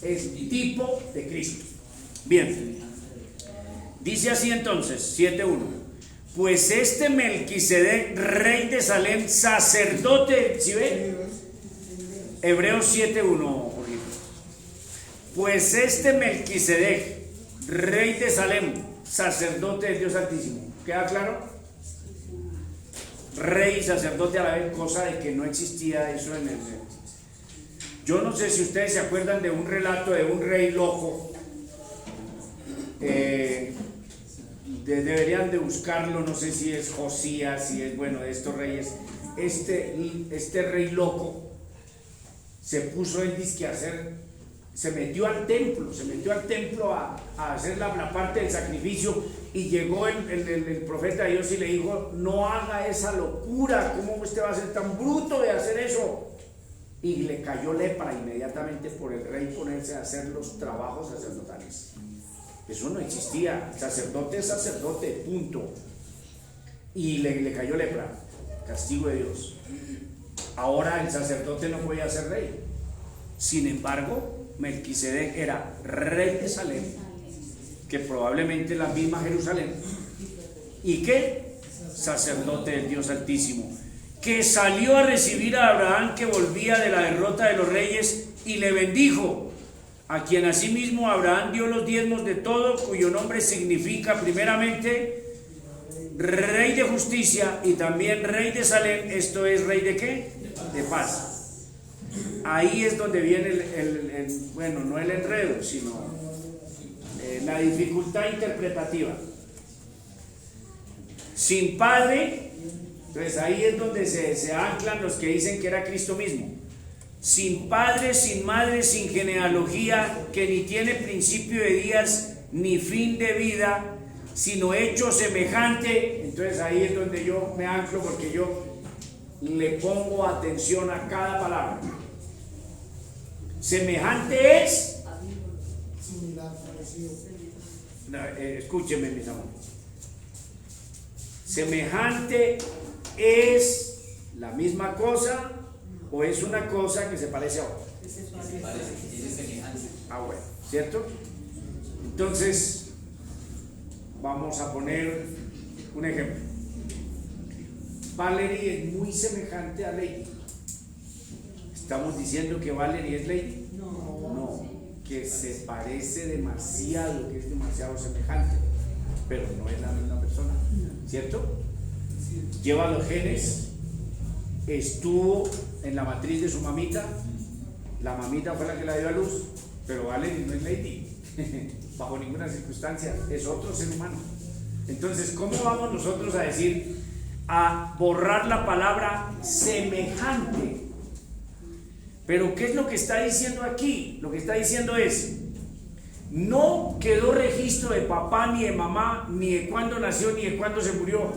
es tipo de Cristo. Bien, dice así entonces, 7.1. Pues este Melquisedec, rey de Salem, sacerdote, ¿sí ven? Hebreos 7.1. Pues este Melquisedec, rey de Salem, sacerdote del Dios Altísimo. ¿Queda claro? Rey y sacerdote a la vez, cosa de que no existía eso en el... Yo no sé si ustedes se acuerdan de un relato de un rey loco. Deberían de buscarlo, no sé si es Josías, si es, bueno, de estos reyes. Este rey loco se puso él dizque a hacer, se metió al templo a hacer la parte del sacrificio, y llegó el profeta de Dios y le dijo: no haga esa locura, ¿cómo usted va a ser tan bruto de hacer eso? Y le cayó lepra inmediatamente por el rey ponerse a hacer los trabajos sacerdotales. Eso no existía, sacerdote es sacerdote, punto. Y le cayó lepra, castigo de Dios. Ahora el sacerdote no podía ser rey. Sin embargo, Melquisedec era rey de Salem, que probablemente la misma Jerusalén, y que sacerdote del Dios Altísimo, que salió a recibir a Abraham, que volvía de la derrota de los reyes, y le bendijo, a quien asimismo Abraham dio los diezmos de todo, cuyo nombre significa primeramente rey de justicia y también rey de Salem, esto es rey de ¿qué? De paz. Ahí es donde viene bueno, no el enredo, sino la dificultad interpretativa. Sin padre, entonces ahí es donde se anclan los que dicen que era Cristo mismo. Sin padre, sin madre, sin genealogía, que ni tiene principio de días ni fin de vida, sino hecho semejante. Entonces ahí es donde yo me anclo, porque yo le pongo atención a cada palabra. Semejante es similar, parecido. no, escúcheme, mis amores. Semejante es la misma cosa, o es una cosa que se parece a otra. Tiene semejanza. Ah, bueno, ¿cierto? Entonces, vamos a poner un ejemplo. Valerie es muy semejante a Lady. ¿Estamos diciendo que Valerie es Lady? No, que se parece demasiado, que es demasiado semejante, pero no es la misma persona, ¿cierto? Lleva los genes, estuvo en la matriz de su mamita, la mamita fue la que la dio a luz, pero Valerie no es Lady, bajo ninguna circunstancia, es otro ser humano. Entonces, ¿cómo vamos nosotros a decir, a borrar la palabra semejante Pero ¿qué es lo que está diciendo aquí? Lo que está diciendo es, no quedó registro de papá ni de mamá, ni de cuándo nació, ni de cuándo se murió.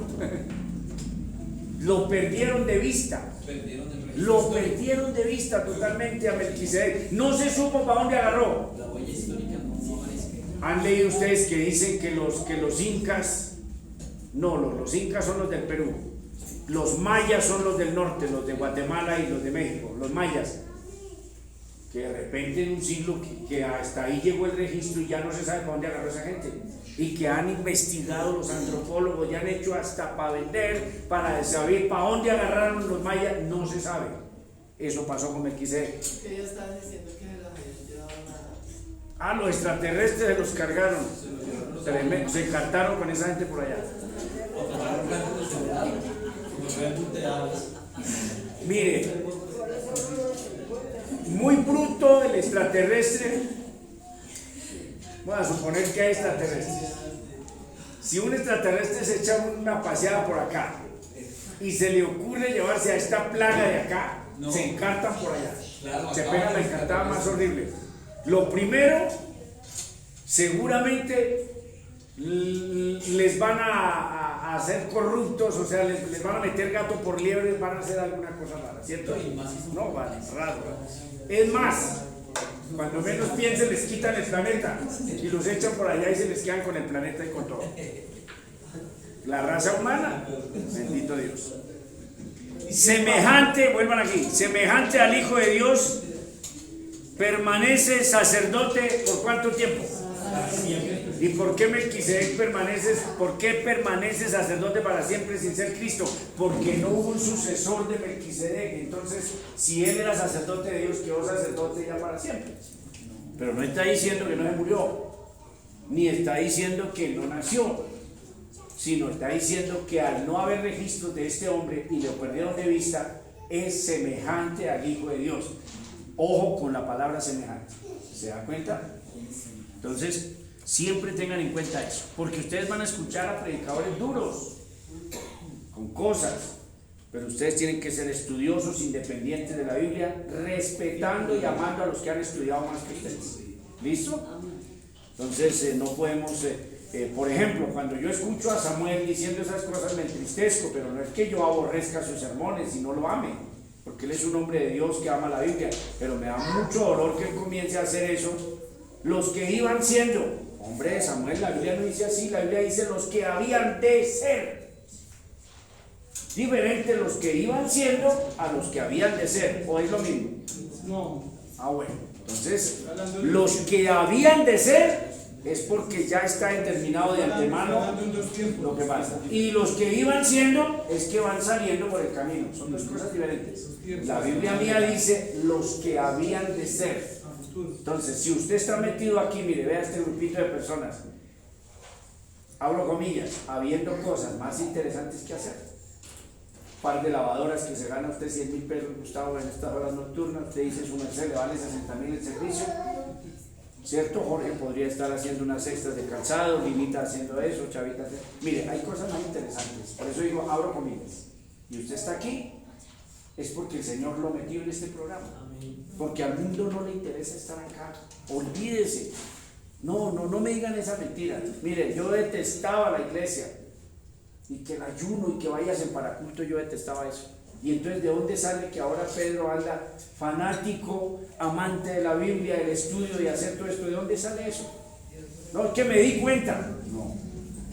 Lo perdieron de vista. Perdieron el registro. Lo perdieron de vista totalmente a Melquisedec. No se supo para dónde agarró. La huella histórica no aparece. ¿Han leído ustedes que dicen que los incas, no, los incas son los del Perú, los mayas son los del norte, los de Guatemala y los de México, los mayas, que de repente en un siglo que hasta ahí llegó el registro y ya no se sabe para dónde agarró esa gente, y que han investigado los antropólogos, ya han hecho hasta para vender, para saber para dónde agarraron los mayas, no se sabe. Eso pasó con Melquisedec. Que ellos estaban diciendo que se las habían llevado a... Los extraterrestres se los cargaron, se encantaron con esa gente por allá. Mire, muy bruto el extraterrestre. Voy a suponer que hay extraterrestres. Si un extraterrestre se echa una paseada por acá y se le ocurre llevarse a esta plaga de acá, no, se encantan por allá. Claro, se pegan la encantada más horrible. Lo primero, seguramente les van a hacer corruptos, o sea, les van a meter gato por liebre, van a hacer alguna cosa rara, ¿cierto? No, vale, raro. Es más, cuando menos piensen les quitan el planeta y los echan por allá y se les quedan con el planeta y con todo. La raza humana, bendito Dios. Semejante, vuelvan aquí, semejante al Hijo de Dios, permanece sacerdote ¿por cuánto tiempo? ¿Y por qué Melquisedec permanece sacerdote para siempre sin ser Cristo? Porque no hubo un sucesor de Melquisedec. Entonces, si él era sacerdote de Dios, quedó sacerdote ya para siempre. Pero no está diciendo que no se murió, ni está diciendo que no nació, sino está diciendo que al no haber registros de este hombre y lo perdieron de vista, es semejante al Hijo de Dios. Ojo con la palabra semejante. ¿Se da cuenta? Entonces, siempre tengan en cuenta eso, porque ustedes van a escuchar a predicadores duros, con cosas, pero ustedes tienen que ser estudiosos, independientes de la Biblia, respetando y amando a los que han estudiado más que ustedes. ¿Listo? Entonces, no podemos, por ejemplo, cuando yo escucho a Samuel diciendo esas cosas me entristezco, pero no es que yo aborrezca sus sermones y no lo ame, porque él es un hombre de Dios que ama la Biblia, pero me da mucho dolor que él comience a hacer eso. Los que iban siendo, hombre, Samuel, la Biblia no dice así, la Biblia dice los que habían de ser. Diferente los que iban siendo a los que habían de ser, ¿o es lo mismo? No. Bueno, entonces, los que habían de ser es porque ya está determinado de antemano lo que pasa. Y los que iban siendo es que van saliendo por el camino, son dos cosas diferentes. La Biblia mía dice los que habían de ser. Entonces, si usted está metido aquí, mire, vea este grupito de personas, hablo comillas, habiendo cosas más interesantes que hacer. Un par de lavadoras que se gana usted 100,000 pesos, Gustavo, en estas horas nocturnas, usted dice su merced, le vale 60,000 el servicio, ¿cierto? Jorge podría estar haciendo unas cestas de calzado, Linita haciendo eso, Chavita haciendo... Mire, hay cosas más interesantes, por eso digo, abro comillas. Y usted está aquí, es porque el Señor lo metió en este programa. Porque al mundo no le interesa estar acá. Olvídese. No me digan esa mentira. Mire, yo detestaba la iglesia. Y que el ayuno y que vayas en paraculto, yo detestaba eso. Y entonces, ¿de dónde sale que ahora Pedro anda fanático, amante de la Biblia, del estudio y hacer todo esto? ¿De dónde sale eso? No, es que me di cuenta. No,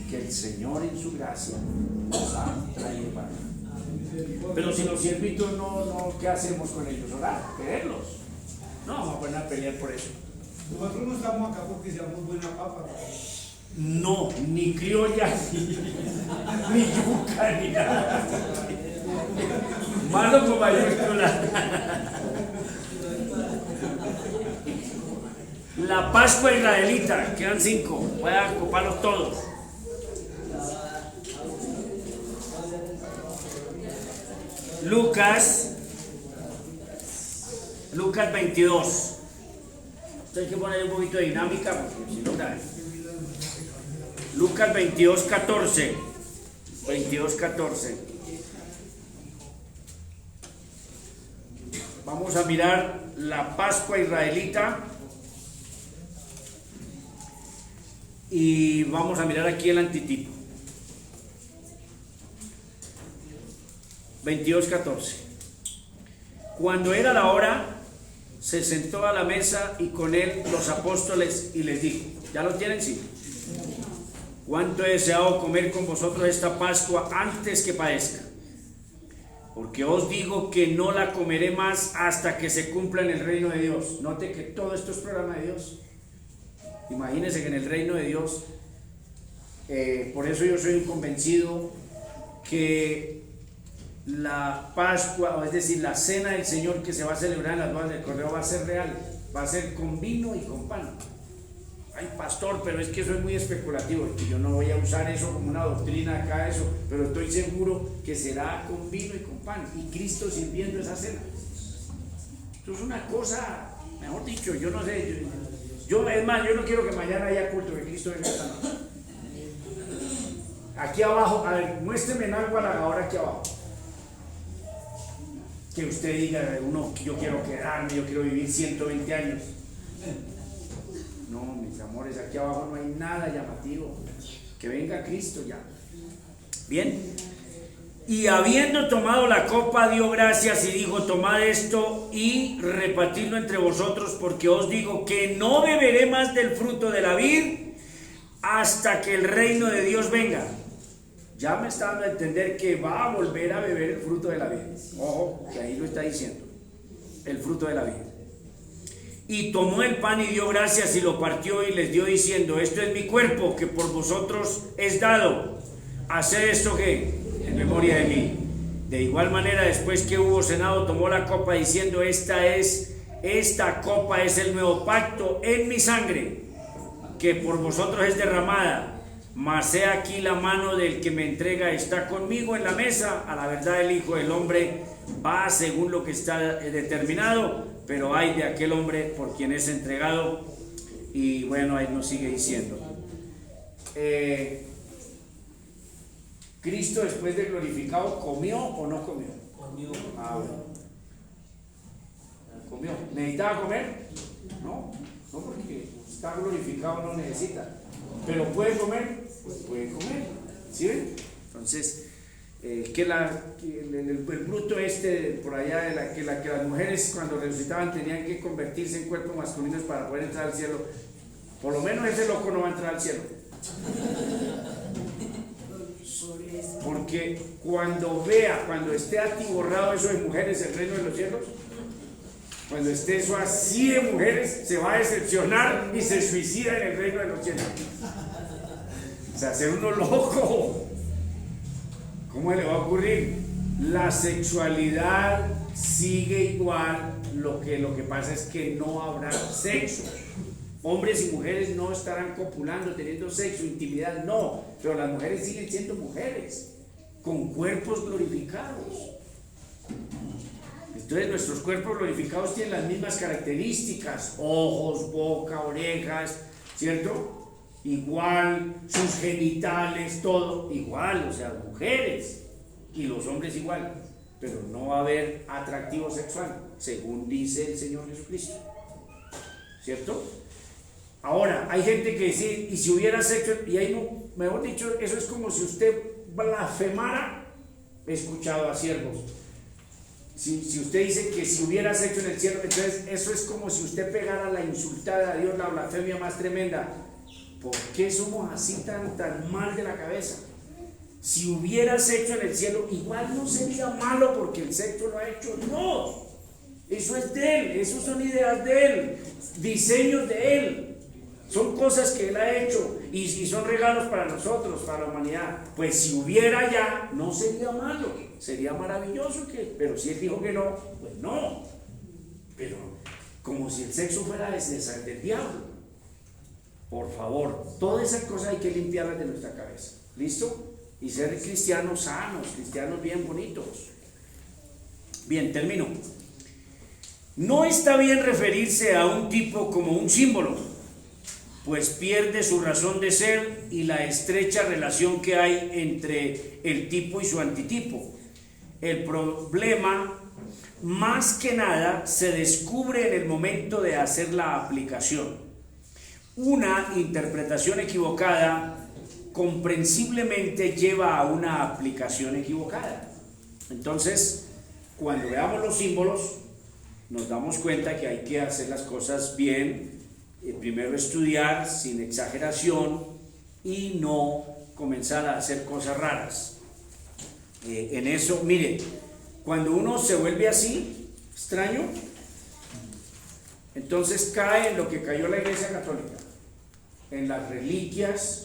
que el Señor en su gracia nos ha traído para acá. Pero si los siervitos no, ¿qué hacemos con ellos? Orar, quererlos. No vamos a poner a pelear por eso. Nosotros no estamos acá porque seamos buena papa. No, ni criolla, ni yuca, ni nada. Malo con mayúscula. La Pascua israelita, quedan 5. Voy a ocuparlos todos. Lucas 22. Hay que poner un poquito de dinámica porque si no cae. Lucas 22:14. 22:14. Vamos a mirar la Pascua israelita. Y vamos a mirar aquí el antitipo. 22:14. Cuando era la hora, se sentó a la mesa y con él los apóstoles y les dijo, ¿ya lo tienen? Sí. ¿Cuánto he deseado comer con vosotros esta Pascua antes que padezca? Porque os digo que no la comeré más hasta que se cumpla en el reino de Dios. Note que todo esto es programa de Dios. Imagínense que en el reino de Dios, por eso yo soy un convencido que la Pascua, es decir, la cena del Señor que se va a celebrar en las bodas del Cordero va a ser real, va a ser con vino y con pan. Ay, pastor, pero es que eso es muy especulativo, y yo no voy a usar eso como una doctrina acá, eso, pero estoy seguro que será con vino y con pan, y Cristo sirviendo esa cena. Esto es una cosa, mejor dicho, yo no sé, es más, yo no quiero que mañana haya culto, que Cristo venga esta noche. Aquí abajo, a ver, muéstreme en algo halagador aquí abajo. Que usted diga, yo quiero quedarme, yo quiero vivir 120 años. No, mis amores, aquí abajo no hay nada llamativo. Que venga Cristo ya. Bien. Y habiendo tomado la copa, dio gracias y dijo, tomad esto y repartidlo entre vosotros, porque os digo que no beberé más del fruto de la vid hasta que el reino de Dios venga. Ya me está dando a entender que va a volver a beber el fruto de la vid. Ojo, que ahí lo está diciendo. El fruto de la vid. Y tomó el pan y dio gracias y lo partió y les dio diciendo, esto es mi cuerpo que por vosotros es dado. Haced esto que en memoria de mí. De igual manera, después que hubo cenado, tomó la copa diciendo, esta copa es el nuevo pacto en mi sangre, que por vosotros es derramada. Mas he aquí la mano del que me entrega está conmigo en la mesa. A la verdad el Hijo del Hombre va según lo que está determinado, pero hay de aquel hombre por quien es entregado. Y bueno, ahí nos sigue diciendo. Cristo después de glorificado, ¿comió o no comió? Comió. Ah, bueno. ¿Comió? ¿Necesitaba comer? No porque está glorificado, no necesita. ¿Pero puede comer? Pues puede comer. ¿Sí ven? Entonces, el bruto por allá, de que las mujeres cuando resucitaban tenían que convertirse en cuerpos masculinos para poder entrar al cielo. Por lo menos ese loco no va a entrar al cielo. Porque cuando esté atiborrado eso de mujeres el reino de los cielos, cuando esté eso así de mujeres, se va a decepcionar y se suicida en el reino de los cielos. O sea, ser uno loco. ¿Cómo le va a ocurrir? La sexualidad sigue igual, lo que pasa es que no habrá sexo. Hombres y mujeres no estarán copulando, teniendo sexo, intimidad, no, pero las mujeres siguen siendo mujeres, con cuerpos glorificados. Entonces nuestros cuerpos glorificados tienen las mismas características, ojos, boca, orejas, ¿cierto? Igual, sus genitales, todo igual, o sea, mujeres, y los hombres igual, pero no va a haber atractivo sexual, según dice el Señor Jesucristo, ¿cierto? Ahora, hay gente que dice, y si hubiera sexo, y ahí no, mejor dicho, eso es como si usted blasfemara. He escuchado a siervos. Si usted dice que si hubiera sexo en el cielo, entonces eso es como si usted pegara la insultada a Dios, la blasfemia más tremenda. ¿Por qué somos así tan mal de la cabeza? Si hubiera sexo en el cielo, igual no sería malo porque el sexo lo ha hecho Dios. Eso es de Él, eso son ideas de Él, diseños de Él. Son cosas que Él ha hecho y son regalos para nosotros, para la humanidad. Pues si hubiera ya, no sería malo, sería maravilloso pero si Él dijo que no, pues no. Pero como si el sexo fuera del diablo. Por favor, todas esas cosas hay que limpiarlas de nuestra cabeza. ¿Listo? Y ser cristianos sanos, cristianos bien bonitos. Bien, termino. No está bien referirse a un tipo como un símbolo, pues pierde su razón de ser y la estrecha relación que hay entre el tipo y su antitipo. El problema más que nada se descubre en el momento de hacer la aplicación. Una interpretación equivocada comprensiblemente lleva a una aplicación equivocada. Entonces, cuando veamos los símbolos, nos damos cuenta que hay que hacer las cosas bien. Primero estudiar sin exageración y no comenzar a hacer cosas raras. En eso, mire, cuando uno se vuelve así, extraño, entonces cae en lo que cayó la Iglesia Católica, en las reliquias.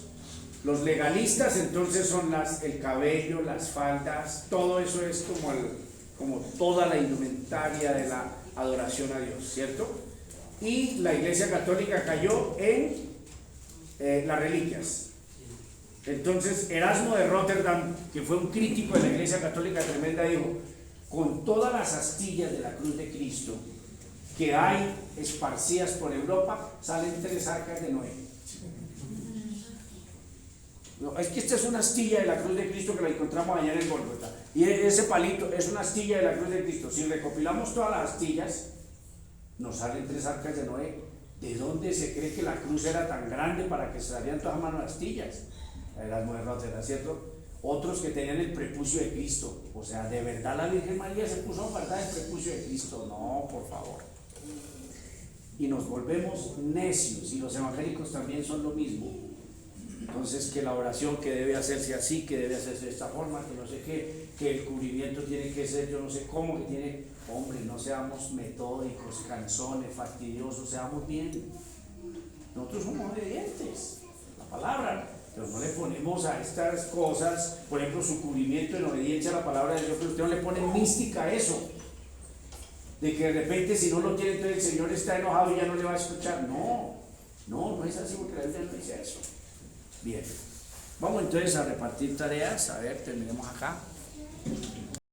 Los legalistas entonces son el cabello, las faldas, todo eso es como toda la indumentaria de la adoración a Dios, ¿cierto? Y la Iglesia Católica cayó en las reliquias. Entonces Erasmo de Rotterdam, que fue un crítico de la Iglesia Católica tremenda, dijo: con todas las astillas de la cruz de Cristo que hay esparcidas por Europa, salen 3 arcas de Noé. No, es que esta es una astilla de la cruz de Cristo que la encontramos allá en el Gólgota, y ese palito es una astilla de la cruz de Cristo. Si recopilamos todas las astillas, nos salen 3 arcas de Noé. ¿De dónde se cree que la cruz era tan grande para que se salieran todas manos astillas? Erasmo de Rotterdam, ¿cierto? Otros que tenían el prepucio de Cristo. O sea, ¿de verdad la Virgen María se puso a guardar el prepucio de Cristo? No, por favor. Y nos volvemos necios, y los evangélicos también son lo mismo. Entonces, que la oración que debe hacerse así, que debe hacerse de esta forma, que no sé qué, que el cubrimiento tiene que ser yo no sé cómo, que tiene... Hombre, no seamos metódicos, canzones, fastidiosos, seamos bien. Nosotros somos obedientes, la palabra, pero no le ponemos a estas cosas, por ejemplo, su cubrimiento en obediencia a la palabra de Dios, pero usted no le pone mística a eso, de que de repente si no lo tiene, entonces el Señor está enojado y ya no le va a escuchar. No es así, porque la Biblia no dice eso. Bien, vamos entonces a repartir tareas. A ver, terminemos acá.